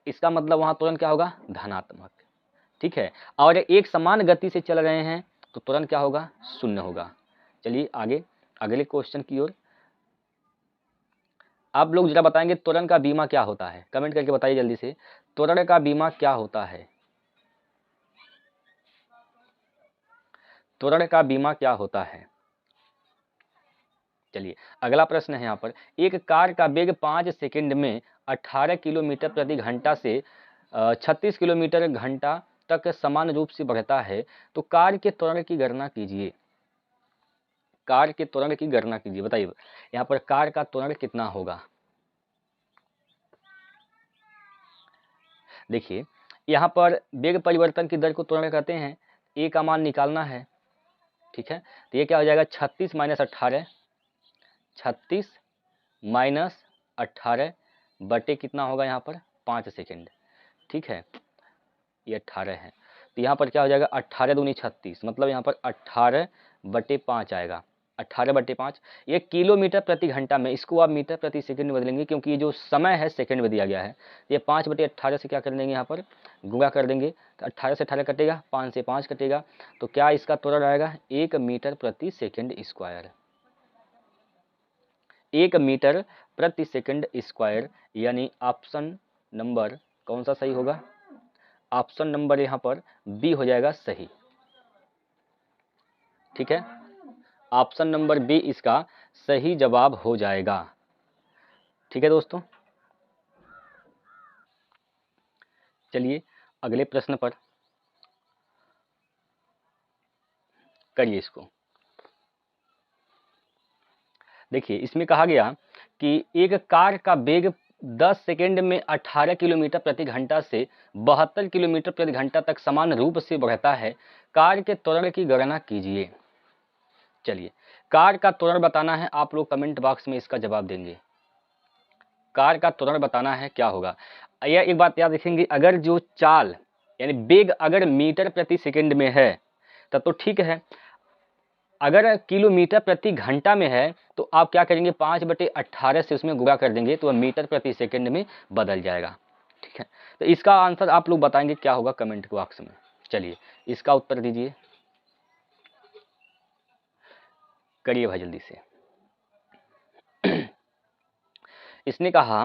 इसका मतलब वहां त्वरण क्या होगा, धनात्मक। ठीक है, और एक समान गति से चल रहे हैं तो त्वरण क्या होगा, शून्य होगा। चलिए आगे, अगले क्वेश्चन की ओर। आप लोग जरा बताएंगे त्वरण का बीमा क्या होता है, कमेंट करके बताइए जल्दी से, त्वरण का बीमा क्या होता है, त्वरण का बीमा क्या होता है। चलिए अगला प्रश्न है यहाँ पर, एक कार का वेग 5 सेकंड में 18 किलोमीटर प्रति घंटा से 36 किलोमीटर घंटा तक समान रूप से बढ़ता है, तो कार के त्वरण की गणना कीजिए। कार के त्वरण की गणना कीजिए, बताइए यहाँ पर कार का त्वरण कितना होगा। देखिए यहाँ पर वेग परिवर्तन की दर को त्वरण कहते हैं, ए का मान निकालना है। ठीक है, तो ये क्या हो जाएगा, 36 माइनस 18, 36 माइनस 18 बटे कितना होगा यहाँ पर 5 सेकेंड। ठीक है, ये 18 है, तो यहाँ पर क्या हो जाएगा, 18 दूनी 36, मतलब यहाँ पर 18 बटे 5 आएगा। 18 बटे 5 ये किलोमीटर प्रति घंटा में, इसको आप मीटर प्रति सेकंड में बदलेंगे, क्योंकि ये जो समय है सेकंड में दिया गया है। ये 5 बटे 18 से क्या कर देंगे, यहाँ पर गुणा कर देंगे, तो 18 से 18 कटेगा, 5 से 5 कटेगा, तो क्या इसका त्वरण आएगा, 1 मीटर प्रति सेकंड स्क्वायर। 1 मीटर प्रति सेकंड स्क्वायर, यानी ऑप्शन नंबर कौन सा सही होगा, ऑप्शन नंबर यहाँ पर बी हो जाएगा सही। ठीक है, ऑप्शन नंबर बी इसका सही जवाब हो जाएगा। ठीक है दोस्तों, चलिए अगले प्रश्न पर करिए इसको। देखिए इसमें कहा गया कि एक कार का वेग 10 सेकेंड में 18 किलोमीटर प्रति घंटा से 72 किलोमीटर प्रति घंटा तक समान रूप से बढ़ता है, कार के त्वरण की गणना कीजिए। चलिए कार का त्वरण बताना है, आप लोग कमेंट बॉक्स में इसका जवाब देंगे। कार का त्वरण बताना है क्या होगा। यह एक बात याद रखेंगे, अगर जो चाल यानी वेग अगर मीटर प्रति सेकंड में है तब तो ठीक है। अगर किलोमीटर प्रति घंटा में है तो आप क्या करेंगे, 5/18 से उसमें गुणा कर देंगे तो वह मीटर प्रति सेकंड में बदल जाएगा। ठीक है, तो इसका आंसर आप लोग बताएंगे क्या होगा कमेंट बॉक्स में। चलिए इसका उत्तर दीजिए, करिए भाई जल्दी से। इसने कहा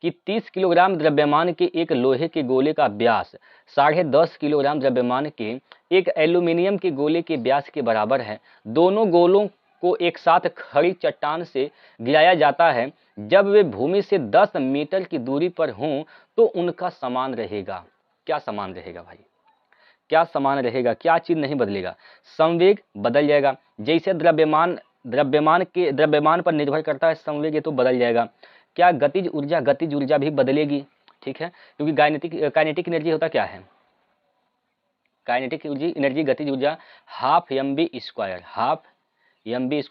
कि 30 किलोग्राम द्रव्यमान के एक लोहे के गोले का व्यास 10.5 किलोग्राम द्रव्यमान के एक एल्यूमिनियम के गोले के व्यास के बराबर है। दोनों गोलों को एक साथ खड़ी चट्टान से गिराया जाता है। जब वे भूमि से 10 मीटर की दूरी पर हों तो उनका समान रहेगा। क्या समान रहेगा भाई, क्या समान रहेगा, क्या चीज नहीं बदलेगा? संवेग बदल जाएगा। जैसे द्रव्यमान पर निर्भर करता है संवेग, ये तो बदल जाएगा। क्या गतिज ऊर्जा भी बदलेगी। ठीक है, क्योंकि काइनेटिक एनर्जी होता क्या है, काइनेटिक एनर्जी गतिज ऊर्जा हाफ एम बी स्क्वायर,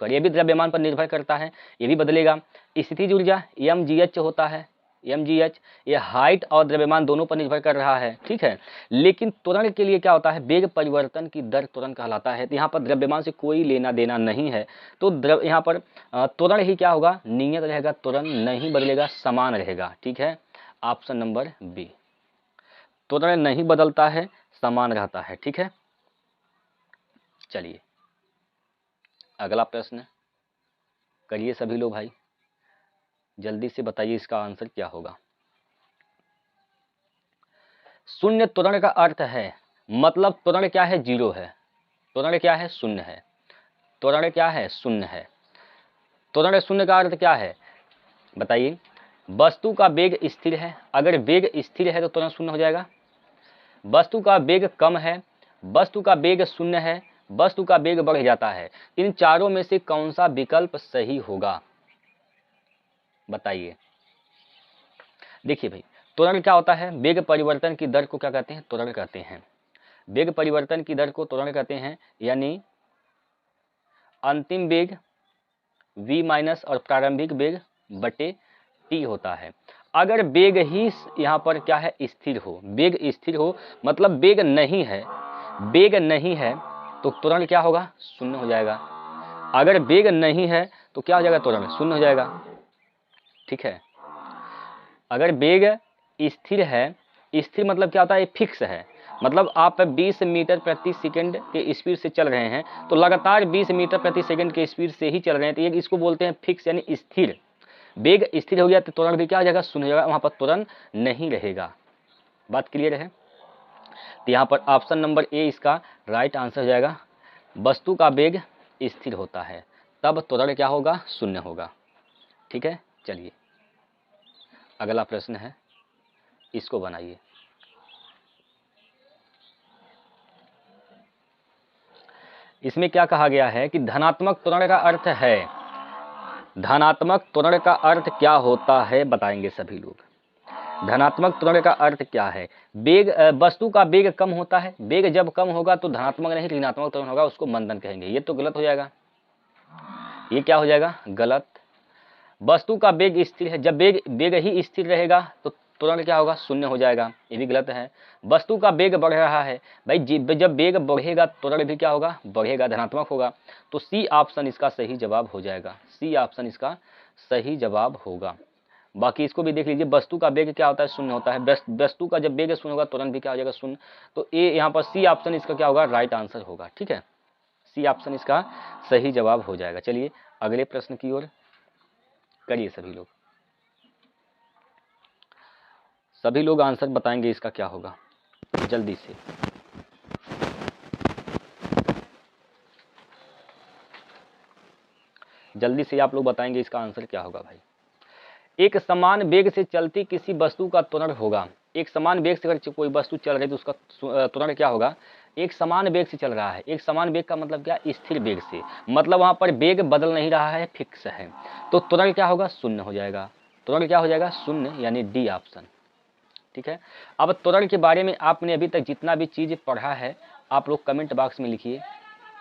ये भी द्रव्यमान पर निर्भर करता है, ये भी बदलेगा। स्थितिज ऊर्जा mgh होता है, mgh ये हाइट और द्रव्यमान दोनों पर निर्भर कर रहा है। ठीक है, लेकिन त्वरण के लिए क्या होता है, वेग परिवर्तन की दर त्वरण कहलाता है। तो यहाँ पर द्रव्यमान से कोई लेना देना नहीं है, तो यहाँ पर त्वरण ही क्या होगा, नियत रहेगा, त्वरण नहीं बदलेगा, समान रहेगा। ठीक है, ऑप्शन नंबर बी, त्वरण नहीं बदलता है, समान रहता है। ठीक है, चलिए अगला प्रश्न करिए सभी लोग भाई, जल्दी से बताइए इसका आंसर क्या होगा। शून्य त्वरण का अर्थ है, मतलब त्वरण क्या है, जीरो है। त्वरण क्या है, शून्य है। त्वरण क्या है, शून्य है। त्वरण शून्य का अर्थ क्या है बताइए। वस्तु का वेग स्थिर है, अगर वेग स्थिर है तो त्वरण शून्य हो जाएगा। वस्तु का वेग कम है, वस्तु का वेग शून्य है, वस्तु का वेग बढ़ जाता है। इन चारों में से कौन सा विकल्प सही होगा बताइए। देखिए भाई, त्वरण क्या होता है, वेग परिवर्तन की दर को क्या कहते हैं, त्वरण कहते हैं। वेग परिवर्तन की दर को त्वरण कहते हैं, यानी अंतिम वेग v माइनस और प्रारंभिक वेग बटे t होता है। अगर वेग ही यहाँ पर क्या है, स्थिर हो, वेग स्थिर हो मतलब वेग नहीं है, वेग नहीं है तो त्वरण क्या होगा, शून्य हो जाएगा। अगर वेग नहीं है तो क्या हो जाएगा, त्वरण शून्य हो जाएगा। ठीक है, अगर वेग स्थिर है, स्थिर मतलब क्या होता है, फिक्स है, मतलब आप 20 मीटर प्रति सेकंड के स्पीड से चल रहे हैं तो लगातार 20 मीटर प्रति सेकंड के स्पीड से ही चल रहे हैं, तो ये इसको बोलते हैं फिक्स यानी स्थिर। वेग स्थिर हो गया तो त्वरण भी क्या हो जाएगा, शून्य हो जाएगा, वहां पर त्वरण नहीं रहेगा। बात क्लियर है। तो यहाँ पर ऑप्शन नंबर ए इसका राइट आंसर हो जाएगा। वस्तु का वेग स्थिर होता है तब त्वरण क्या होगा, शून्य होगा। ठीक है, चलिए अगला प्रश्न है, इसको बनाइए। इसमें क्या कहा गया है कि धनात्मक त्वरण का अर्थ है, धनात्मक त्वरण का अर्थ क्या होता है बताएंगे सभी लोग। धनात्मक त्वरण का अर्थ क्या है, वेग वस्तु का वेग कम होता है, वेग जब कम होगा तो धनात्मक नहीं ऋणात्मक त्वरण होगा, उसको मंदन कहेंगे। ये तो गलत हो जाएगा, ये क्या हो जाएगा, गलत। वस्तु का वेग स्थिर है, जब वेग ही स्थिर रहेगा तो त्वरण क्या होगा, शून्य हो जाएगा, ये भी गलत है। वस्तु का वेग बढ़ रहा है, भाई जब वेग बढ़ेगा त्वरण भी क्या होगा, बढ़ेगा, धनात्मक होगा। तो सी ऑप्शन इसका सही जवाब हो जाएगा, सी ऑप्शन इसका सही जवाब होगा। बाकी इसको भी देख लीजिए, वस्तु का वेग क्या होता है, शून्य होता है। वस्तु का जब वेग शून्य होगा त्वरण भी क्या हो जाएगा, शून्य। तो ए यहाँ पर सी ऑप्शन इसका क्या होगा, राइट आंसर होगा। ठीक है, सी ऑप्शन इसका सही जवाब हो जाएगा। चलिए अगले प्रश्न की ओर करिए सभी लोग, सभी लोग आंसर बताएंगे इसका क्या होगा जल्दी से। जल्दी से आप लोग बताएंगे इसका आंसर क्या होगा भाई। एक समान वेग से चलती किसी वस्तु का त्वरण होगा, एक समान वेग से अगर कोई वस्तु चल रही है तो उसका त्वरण क्या होगा, एक समान वेग से चल रहा है। एक समान वेग का मतलब क्या, स्थिर वेग से, मतलब वहां पर वेग बदल नहीं रहा है, फिक्स है, तो त्वरण क्या होगा, शून्य हो जाएगा। त्वरण क्या हो जाएगा, शून्य, यानी डी ऑप्शन। ठीक है, अब त्वरण के बारे में आपने अभी तक जितना भी चीज़ पढ़ा है आप लोग कमेंट बॉक्स में लिखिए।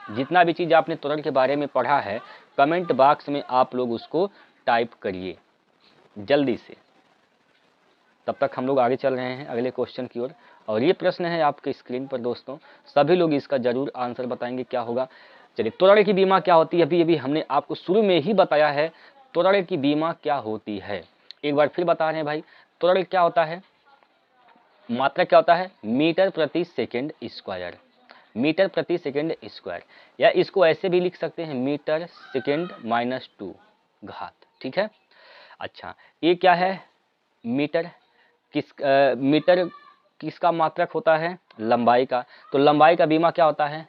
जितना भी चीज़ आपने त्वरण के बारे में पढ़ा है कमेंट बॉक्स में आप लोग उसको टाइप करिए जल्दी से। तब तक हम लोग आगे चल रहे हैं अगले क्वेश्चन की ओर। और ये प्रश्न है आपके स्क्रीन पर दोस्तों, सभी लोग इसका जरूर आंसर बताएंगे क्या होगा। चलिए, त्वरण की बीमा क्या होती है, अभी अभी हमने आपको शुरू में ही बताया है त्वरण की बीमा क्या होती है। एक बार फिर बता रहे हैं भाई, त्वरण क्या होता है, मात्रा क्या होता है, मीटर प्रति सेकेंड स्क्वायर, मीटर प्रति सेकेंड स्क्वायर, या इसको ऐसे भी लिख सकते हैं मीटर सेकेंड माइनस 2 घात, ठीक है। अच्छा, ये क्या है, मीटर मीटर किसका मात्रक होता है, लंबाई का, तो लंबाई का बीमा क्या होता है,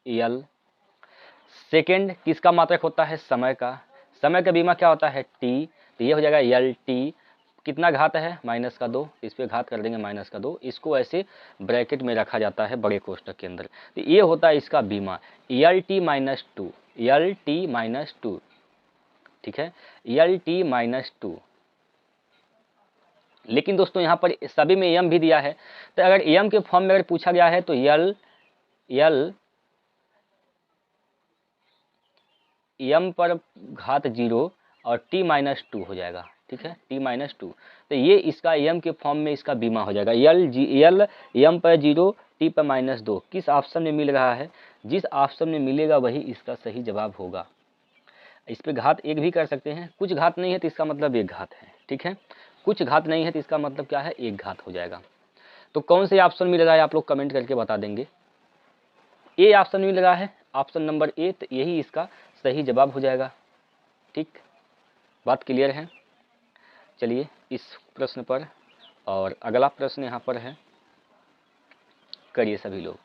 यल। सेकेंड किसका मात्रक होता है, समय का, समय का बीमा क्या होता है, टी, तो ये हो जाएगा यल टी, कितना घात है, -2, इस पे घात कर देंगे -2, इसको ऐसे ब्रैकेट में रखा जाता है बड़े कोष्ठक के अंदर, तो ये होता है इसका बीमा, यल टी -2, यल टी -2, ठीक है, यल टी -2। लेकिन दोस्तों यहाँ पर सभी में एम भी दिया है, तो अगर एम के फॉर्म में अगर पूछा गया है तो यल एम पर घात 0 और t-2 हो जाएगा, ठीक है, t-2, तो ये इसका एम के फॉर्म में इसका बीमा हो जाएगा, यल एम पर 0 t पर -2, किस ऑप्शन में मिल रहा है, जिस ऑप्शन में मिलेगा वही इसका सही जवाब होगा। इस पे घात 1 भी कर सकते हैं, कुछ घात नहीं है तो इसका मतलब 1 घात है, ठीक है, कुछ घात नहीं है तो इसका मतलब क्या है, 1 घात हो जाएगा। तो कौन से ऑप्शन मिल रहा है आप लोग कमेंट करके बता देंगे। ए ऑप्शन मिल रहा है, ऑप्शन नंबर ए, तो यही इसका सही जवाब हो जाएगा, ठीक, बात क्लियर है। चलिए इस प्रश्न पर, और अगला प्रश्न यहाँ पर है, करिए सभी लोग।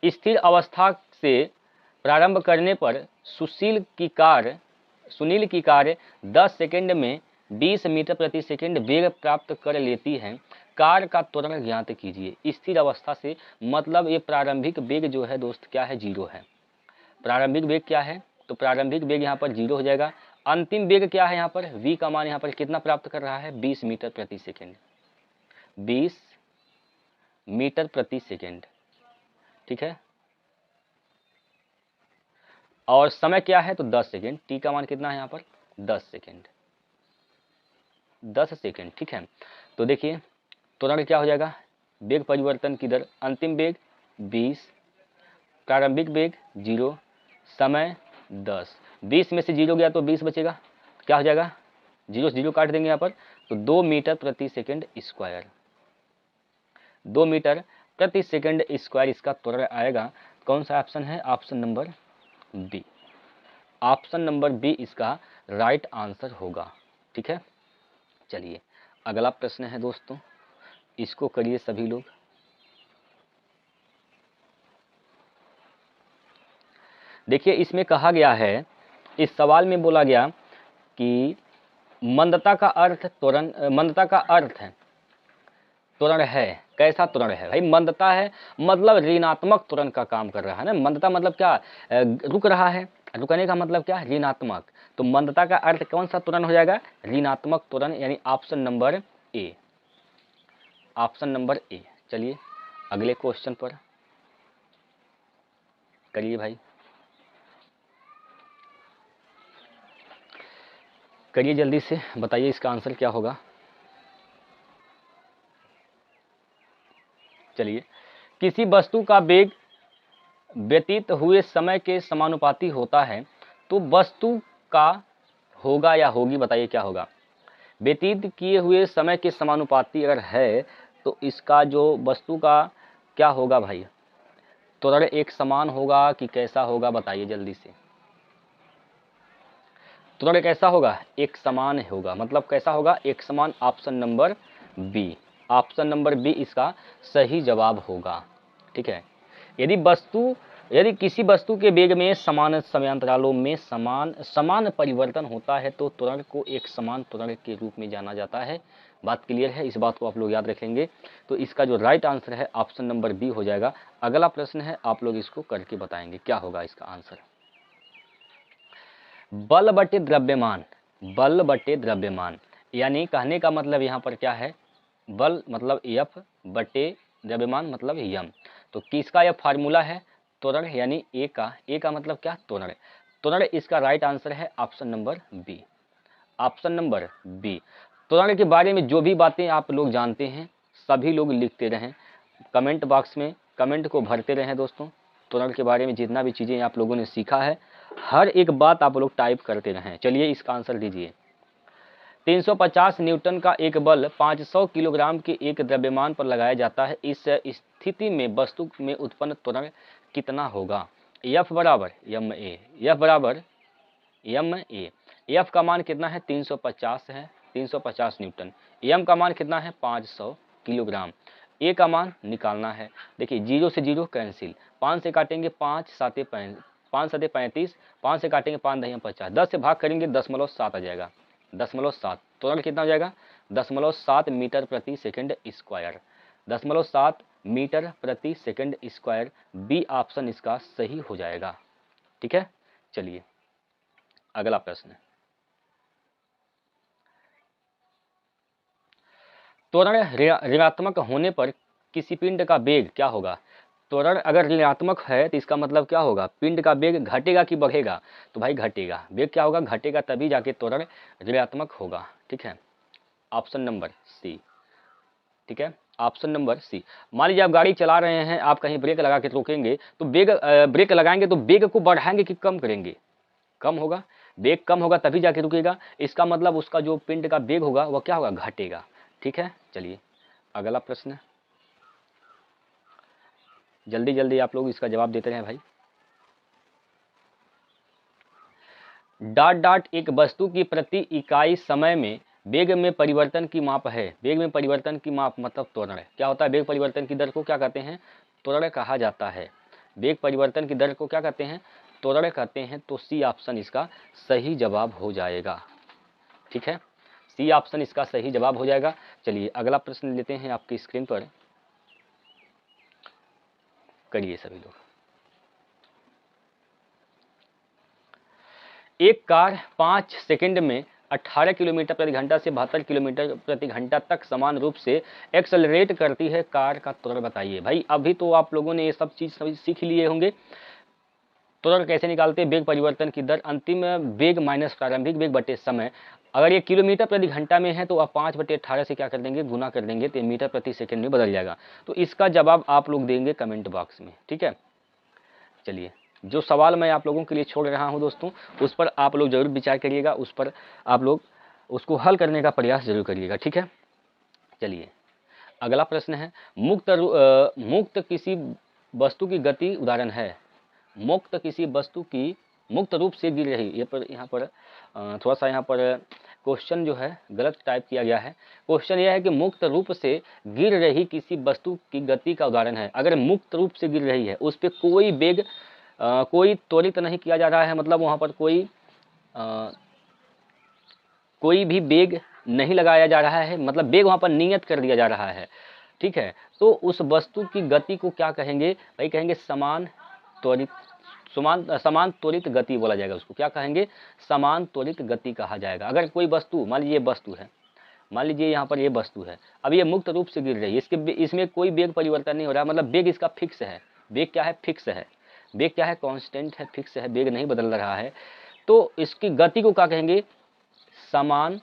स्थिर अवस्था से प्रारंभ करने पर सुनील की कार 10 सेकंड में 20 मीटर प्रति सेकंड वेग प्राप्त कर लेती है, कार का त्वरण ज्ञात कीजिए। स्थिर अवस्था से मतलब ये प्रारंभिक वेग जो है दोस्त क्या है, 0 है। प्रारंभिक वेग क्या है, तो प्रारंभिक वेग यहाँ पर 0 हो जाएगा। अंतिम वेग क्या है, यहाँ पर v का मान यहाँ पर कितना प्राप्त कर रहा है, 20 मीटर प्रति सेकेंड, 20 मीटर प्रति सेकेंड, ठीक है। और समय क्या है, तो 10 सेकेंड, t का मान कितना है यहाँ पर, 10 सेकेंड, 10 सेकेंड, ठीक है। तो देखिए त्वरण क्या हो जाएगा, वेग परिवर्तन की दर, अंतिम वेग 20, प्रारंभिक वेग 0, समय 10, 20 में से 0 गया तो 20 बचेगा, क्या हो जाएगा, 0 से 0 काट देंगे यहाँ पर, तो 2 मीटर प्रति सेकेंड स्क्वायर, 2 मीटर प्रति सेकेंड स्क्वायर इसका त्वरण आएगा। कौन सा ऑप्शन है, option number B, option number B इसका राइट आंसर होगा, ठीक है। चलिए अगला प्रश्न है दोस्तों, इसको करिए सभी लोग। देखिए इसमें कहा गया है, इस सवाल में बोला गया कि मंदता का अर्थ त्वरण, मंदता का अर्थ है त्वरण है, कैसा त्वरण है भाई, मंदता है मतलब ऋणात्मक त्वरण का काम कर रहा है ना, मंदता मतलब क्या, रुक रहा है, रुकने का मतलब क्या, ऋणात्मक, तो मंदता का अर्थ कौन सा त्वरण हो जाएगा, ऋणात्मक त्वरण, यानी option number A, option number A. चलिए अगले क्वेश्चन पर करिए भाई, करिए जल्दी से, बताइए इसका आंसर क्या होगा। चलिए, किसी वस्तु का वेग व्यतीत हुए समय के समानुपाती होता है, तो वस्तु का होगा या होगी, बताइए क्या होगा, व्यतीत किए हुए समय के समानुपाती अगर है तो इसका जो वस्तु का क्या होगा भाई, त्वरण एक समान होगा कि कैसा होगा, बताइए जल्दी से। त्वरण कैसा होगा, एक समान होगा, मतलब कैसा होगा, एक समान, option number B, option number B इसका सही जवाब होगा, ठीक है। यदि किसी वस्तु के वेग में समान समयांतरालों में समान परिवर्तन होता है तो त्वरण को एक समान त्वरण के रूप में जाना जाता है। बात क्लियर है, इस बात को आप लोग याद रखेंगे। तो इसका जो राइट आंसर है ऑप्शन नंबर बी हो जाएगा। अगला प्रश्न है, आप लोग इसको करके बताएंगे क्या होगा इसका आंसर। बल बटे द्रव्यमान, बल बटे द्रव्यमान, यानी कहने का मतलब यहाँ पर क्या है, बल मतलब एफ बटे द्रव्यमान मतलब यम। तो किसका यह फार्मूला है, त्वरण, यानी ए का मतलब क्या, त्वरण। त्वरण इसका राइट आंसर है option number B, option number B. त्वरण के बारे में जो भी बातें आप लोग जानते हैं सभी लोग लिखते रहें, कमेंट बॉक्स में कमेंट को भरते रहें दोस्तों। त्वरण के बारे में जितना भी चीज़ें आप लोगों ने सीखा है हर एक बात आप लोग टाइप करते रहें। चलिए इसका आंसर दीजिए। 350 न्यूटन का एक बल 500 किलोग्राम के एक द्रव्यमान पर लगाया जाता है। इस स्थिति में वस्तु में उत्पन्न त्वरण कितना होगा? F बराबर एम ए, F बराबर एम ए। F का मान कितना है? 350 है, 350 न्यूटन। M का मान कितना है? 500 किलोग्राम। A का मान निकालना है। देखिए 0 से 0 कैंसिल, 5 से काटेंगे 5 साते 35, 5 से काटेंगे 5 दही 50, 10 से भाग करेंगे 0.7 आ जाएगा, 0.7। त्वरण कितना हो जाएगा? 0.7 मीटर प्रति सेकंड स्क्वायर, 0.7 मीटर प्रति सेकंड स्क्वायर। बी ऑप्शन इसका सही हो जाएगा। ठीक है, चलिए अगला प्रश्न। त्वरण ऋणात्मक होने पर किसी पिंड का वेग क्या होगा? त्वरण अगर ऋणात्मक है तो इसका मतलब क्या होगा? पिंड का वेग घटेगा कि बढ़ेगा? तो भाई घटेगा। वेग क्या होगा? घटेगा, तभी जाके त्वरण ऋणात्मक होगा। ठीक है, ऑप्शन नंबर सी। ठीक है, ऑप्शन नंबर सी। मान लीजिए आप गाड़ी चला रहे हैं, आप कहीं ब्रेक लगा के रोकेंगे तो वेग ब्रेक लगाएंगे तो वेग को बढ़ाएंगे कि कम करेंगे? कम होगा। वेग कम होगा तभी जाके रुकेगा। इसका मतलब उसका जो पिंड का वेग होगा वह क्या होगा? घटेगा। ठीक है, चलिए अगला प्रश्न। जल्दी जल्दी आप लोग इसका जवाब देते रहे भाई। डॉट डॉट एक वस्तु की प्रति इकाई समय में वेग में परिवर्तन की माप है। वेग में परिवर्तन की माप मतलब त्वरण। क्या होता है? वेग परिवर्तन की दर को क्या कहते हैं? त्वरण कहा जाता है। वेग परिवर्तन की दर को क्या कहते हैं? त्वरण कहते हैं। तो सी ऑप्शन इसका सही जवाब हो जाएगा। ठीक है, सी ऑप्शन इसका सही जवाब हो जाएगा। चलिए अगला प्रश्न लेते हैं आपकी स्क्रीन पर, करिए सभी लोग। एक कार 5 सेकंड में 18 किलोमीटर प्रति घंटा से 72 किलोमीटर प्रति घंटा तक समान रूप से एक्सेलरेट करती है। कार का त्वरण बताइए। भाई अभी तो आप लोगों ने ये सब चीज सीख लिए होंगे। त्वरण कैसे निकालते हैं? वेग परिवर्तन की दर, अंतिम वेग माइनस प्रारंभिक वेग बटे समय। अगर ये किलोमीटर प्रति घंटा में है तो आप 5/18 से क्या कर देंगे? गुना कर देंगे, तो मीटर प्रति सेकंड में बदल जाएगा। तो इसका जवाब आप लोग देंगे कमेंट बॉक्स में। ठीक है, चलिए जो सवाल मैं आप लोगों के लिए छोड़ रहा हूं दोस्तों, उस पर आप लोग जरूर विचार करिएगा, उस पर आप लोग उसको हल करने का प्रयास जरूर करिएगा। ठीक है, चलिए अगला प्रश्न है। मुक्त किसी वस्तु की गति उदाहरण है। मुक्त किसी वस्तु की मुक्त रूप से गिर रही, यहाँ पर थोड़ा सा यहाँ पर क्वेश्चन जो है गलत टाइप किया गया है। क्वेश्चन यह है कि मुक्त रूप से गिर रही किसी वस्तु की गति का उदाहरण है। अगर मुक्त रूप से गिर रही है, उस पर कोई वेग कोई त्वरित नहीं किया जा रहा है, मतलब वहाँ पर कोई भी वेग नहीं लगाया जा रहा है, मतलब वेग वहाँ पर नियत कर दिया जा रहा है। ठीक है, तो उस वस्तु की गति को क्या कहेंगे? भाई कहेंगे समान त्वरित गति बोला जाएगा। उसको क्या कहेंगे? समान त्वरित गति कहा जाएगा। अगर कोई वस्तु, मान लीजिए वस्तु है, मान लीजिए यहाँ पर ये वस्तु है, अब ये मुक्त रूप से गिर रही है, इसमें कोई वेग परिवर्तन नहीं हो रहा है, मतलब वेग इसका फिक्स है। वेग क्या है? फिक्स है। वेग क्या है? कांस्टेंट है, फिक्स है, वेग नहीं बदल रहा है। तो इसकी गति को क्या कहेंगे? समान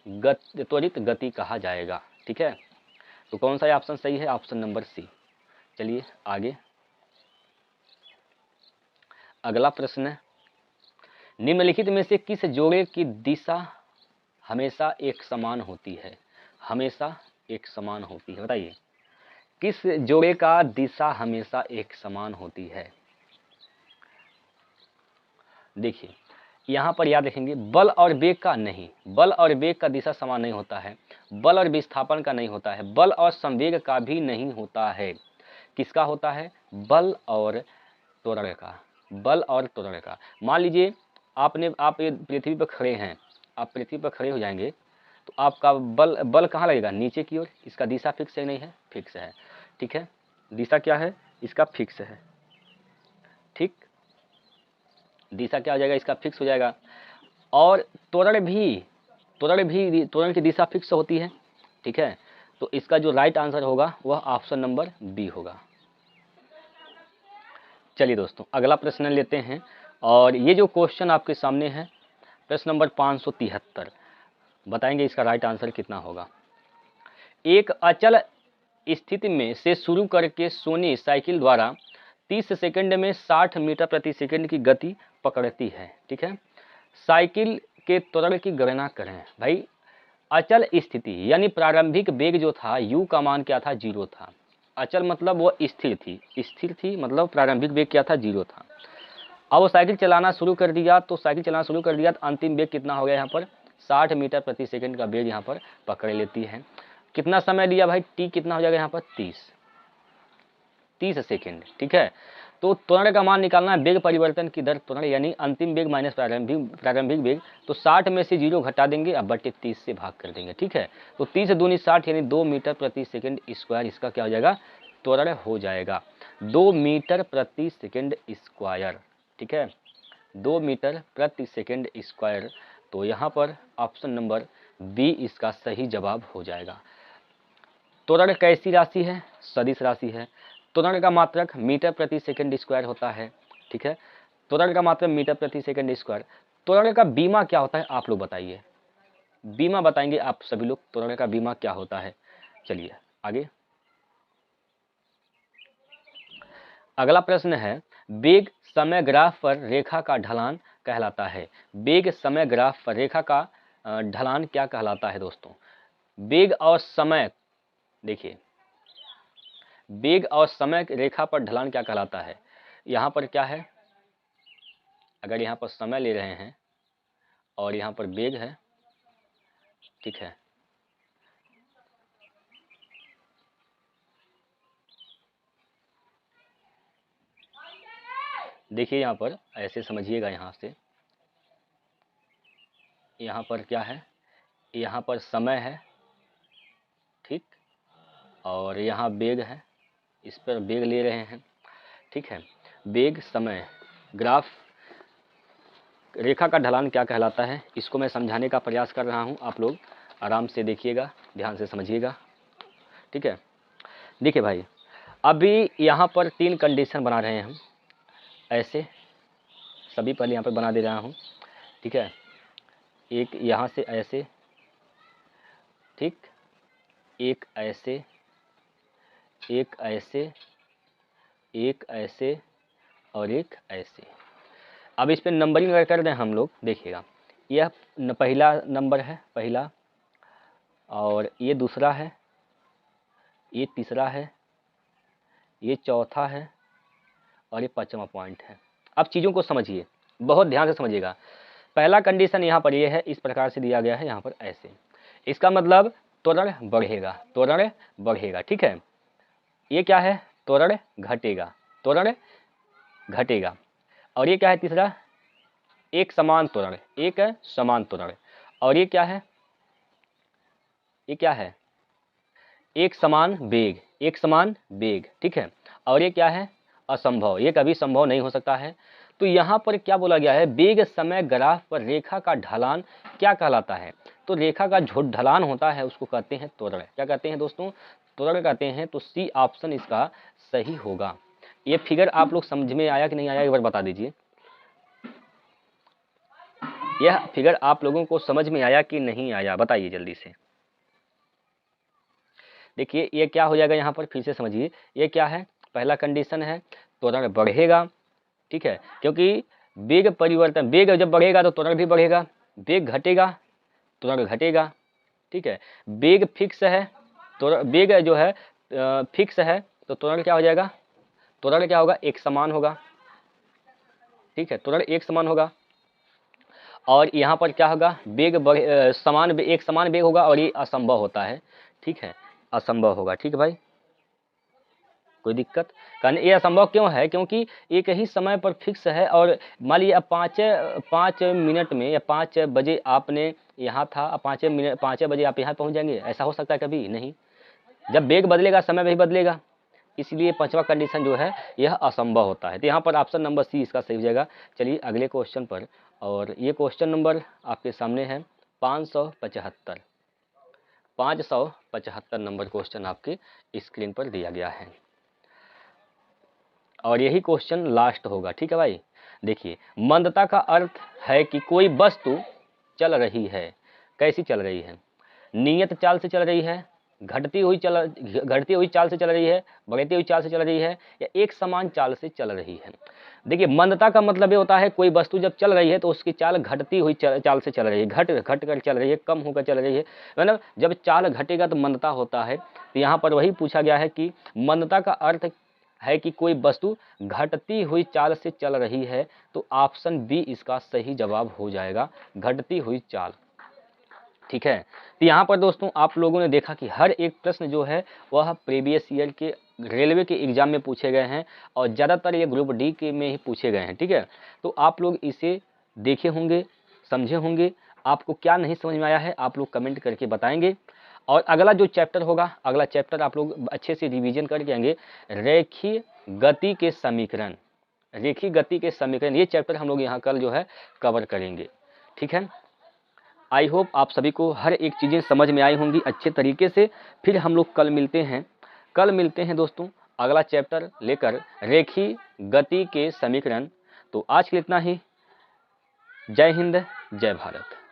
त्वरित गति कहा जाएगा। ठीक है, तो कौन सा ऑप्शन सही है? Option number C. चलिए आगे अगला प्रश्न है। निम्नलिखित में से किस जोड़े की दिशा हमेशा एक समान होती है? हमेशा एक समान होती है, बताइए किस जोड़े का दिशा हमेशा एक समान होती है? देखिए यहाँ पर याद रखेंगे, बल और वेग का नहीं, बल और वेग का दिशा समान नहीं होता है, बल और विस्थापन का नहीं होता है, बल और संवेग का भी नहीं होता है। किसका होता है? बल और त्वरण का। बल और त्वरण का। मान लीजिए आप पृथ्वी पर खड़े हैं, आप पृथ्वी पर खड़े हो जाएंगे तो आपका बल कहाँ लगेगा? नीचे की ओर। इसका दिशा फिक्स है नहीं है? फिक्स है। ठीक है, दिशा क्या है? इसका फिक्स है। ठीक, दिशा क्या हो जाएगा? इसका फिक्स हो जाएगा। और त्वरण की दिशा फिक्स होती है। ठीक है, तो इसका जो राइट आंसर होगा वह ऑप्शन नंबर बी होगा। चलिए दोस्तों अगला प्रश्न लेते हैं, और ये जो क्वेश्चन आपके सामने है, प्रश्न नंबर 573 बताएंगे इसका राइट आंसर कितना होगा। एक अचल स्थिति में से शुरू करके सोनी साइकिल द्वारा 30 सेकंड में 60 मीटर प्रति सेकंड की गति पकड़ती है। ठीक है, साइकिल के त्वरण की गणना करें। भाई अचल स्थिति यानी प्रारंभिक वेग जो था u का मान क्या था, 0 था। अचल मतलब वो स्थिर थी मतलब प्रारंभिक वेग क्या था, 0 था। अब वो साइकिल चलाना शुरू कर दिया तो अंतिम वेग कितना हो गया यहाँ पर 60 मीटर प्रति सेकंड का वेग यहाँ पर पकड़ लेती है। कितना समय लिया भाई, टी कितना हो जाएगा यहाँ पर 30 सेकंड। ठीक है, तो त्वरण का मान निकालना है, वेग परिवर्तन की दर त्वरण यानी अंतिम वेग माइनस प्रारंभिक वेग। तो 60 में से 0 घटा देंगे, अब बटे 30 से भाग कर देंगे। ठीक है, तो 30 दूनी 60 यानी 2 मीटर प्रति सेकंड स्क्वायर इसका क्या हो जाएगा, त्वरण हो जाएगा 2 मीटर प्रति सेकंड स्क्वायर। ठीक है, 2 मीटर प्रति सेकंड स्क्वायर। तो यहाँ पर ऑप्शन नंबर बी इसका सही जवाब हो जाएगा। त्वरण कैसी राशि है, सदिश राशि है। त्वरण का मात्रक मीटर प्रति सेकंड स्क्वायर होता है। ठीक है, त्वरण का मात्रक मीटर प्रति सेकंड स्क्वायर। त्वरण का बीमा क्या होता है आप लोग बताइए, बीमा बताएंगे आप सभी लोग, त्वरण का बीमा क्या होता है। चलिए आगे, अगला प्रश्न है, वेग समय ग्राफ पर रेखा का ढलान कहलाता है। वेग समय ग्राफ पर रेखा का ढलान क्या कहलाता है दोस्तों। वेग और समय, देखिए वेग और समय रेखा पर ढलान क्या कहलाता है। यहाँ पर क्या है, अगर यहाँ पर समय ले रहे हैं और यहाँ पर वेग है, ठीक है, देखिए यहाँ पर ऐसे समझिएगा, यहाँ से यहाँ पर क्या है, यहाँ पर समय है, ठीक, और यहाँ वेग है, इस पर वेग ले रहे हैं। ठीक है, वेग समय ग्राफ रेखा का ढलान क्या कहलाता है, इसको मैं समझाने का प्रयास कर रहा हूँ, आप लोग आराम से देखिएगा, ध्यान से समझिएगा। ठीक है, देखिए भाई अभी यहाँ पर 3 कंडीशन बना रहे हैं हम, ऐसे सभी पहले यहाँ पर बना दे रहा हूँ। ठीक है, एक यहाँ से ऐसे, ठीक, एक ऐसे, एक ऐसे, एक ऐसे और एक ऐसे। अब इस पे नंबरिंग अगर कर दें हम लोग, देखिएगा यह पहला नंबर है, पहला, और ये दूसरा है, ये तीसरा है, ये चौथा है और ये 5वां पॉइंट है। अब चीज़ों को समझिए, बहुत ध्यान से समझिएगा। पहला कंडीशन यहाँ पर ये है, इस प्रकार से दिया गया है यहाँ पर ऐसे, इसका मतलब त्वरण बढ़ेगा, त्वरण बढ़ेगा। ठीक है, ये क्या है, त्वरण घटेगा, त्वरण घटेगा। और ये क्या है तीसरा, एक समान त्वरण, एक समान त्वरण। और ये क्या है, ये क्या है, एक समान वेग, एक समान वेग। ठीक है, और ये क्या है, असंभव, ये कभी संभव नहीं हो सकता है। तो यहाँ पर क्या बोला गया है, वेग समय ग्राफ पर रेखा का ढलान क्या कहलाता है। तो रेखा का जो ढलान होता है उसको कहते हैं त्वरण। क्या कहते हैं दोस्तों, त्वरण कहते हैं। तो सी ऑप्शन इसका सही होगा। ये फिगर आप लोग समझ में आया कि नहीं आया, एक बार बता दीजिए। यह फिगर आप लोगों को समझ में आया कि नहीं आया, बताइए जल्दी से। देखिए ये क्या हो जाएगा, यहाँ पर फिर से समझिए, ये क्या है, पहला कंडीशन है त्वरण बढ़ेगा। ठीक है, क्योंकि वेग परिवर्तन, वेग जब बढ़ेगा तो त्वरण भी बढ़ेगा, वेग घटेगा त्वरण घटेगा। ठीक है, वेग फिक्स है, त्वरण, वेग जो है फिक्स है तो त्वरण क्या हो जाएगा, त्वरण क्या होगा, एक समान होगा। ठीक है, त्वरण एक समान होगा। और यहाँ पर क्या होगा, वेग समान, एक समान वेग होगा और ये असंभव होता है। ठीक है, असंभव होगा। ठीक है भाई, कोई दिक्कत, कारण ये असंभव क्यों है, क्योंकि एक ही समय पर फिक्स है। और मान लीजिए अब 5 मिनट में या 5 बजे आपने यहाँ था, अब 5 बजे आप यहाँ पहुँच जाएंगे, ऐसा हो सकता है कभी नहीं। जब वेग बदलेगा समय भी बदलेगा, इसलिए 5वां कंडीशन जो है यह असंभव होता है। तो यहाँ पर ऑप्शन नंबर सी इसका सही हो जाएगा। चलिए अगले क्वेश्चन पर, और ये क्वेश्चन नंबर आपके सामने है 575। 575 नंबर क्वेश्चन आपके स्क्रीन पर दिया गया है और यही क्वेश्चन लास्ट होगा। ठीक है भाई, देखिए मंदता का अर्थ है कि कोई वस्तु चल रही है। कैसी चल रही है? नियत चाल से चल रही है, घटती हुई चाल से चल रही है, बढ़ती हुई चाल से चल रही है, या एक समान चाल से चल रही है। देखिए मंदता का मतलब ये होता है कोई वस्तु जब चल रही है तो उसकी चाल घटती हुई चाल से चल रही है, घट कर चल रही है, कम होकर चल रही है। मतलब जब चाल घटेगा तो मंदता होता है। तो यहाँ पर वही पूछा गया है कि मंदता का अर्थ है कि कोई वस्तु घटती हुई चाल से चल रही है। तो ऑप्शन बी इसका सही जवाब हो जाएगा, घटती हुई चाल। ठीक है। तो यहाँ पर दोस्तों आप लोगों ने देखा कि हर एक प्रश्न जो है वह प्रीवियस ईयर के रेलवे के एग्जाम में पूछे गए हैं और ज़्यादातर ये ग्रुप डी के में ही पूछे गए हैं। ठीक है, तो आप लोग इसे देखे होंगे, समझे होंगे। आपको क्या नहीं समझ में आया है आप लोग कमेंट करके बताएंगे। और अगला जो चैप्टर होगा, अगला चैप्टर आप लोग अच्छे से रिवीजन करके आएंगे, रेखीय गति के समीकरण। रेखीय गति के समीकरण ये चैप्टर हम लोग यहाँ कल जो है कवर करेंगे। ठीक है, आई होप आप सभी को हर एक चीज़ें समझ में आई होंगी अच्छे तरीके से। फिर हम लोग कल मिलते हैं दोस्तों अगला चैप्टर लेकर, रेखीय गति के समीकरण। तो आज के लिए इतना ही। जय हिंद, जय भारत।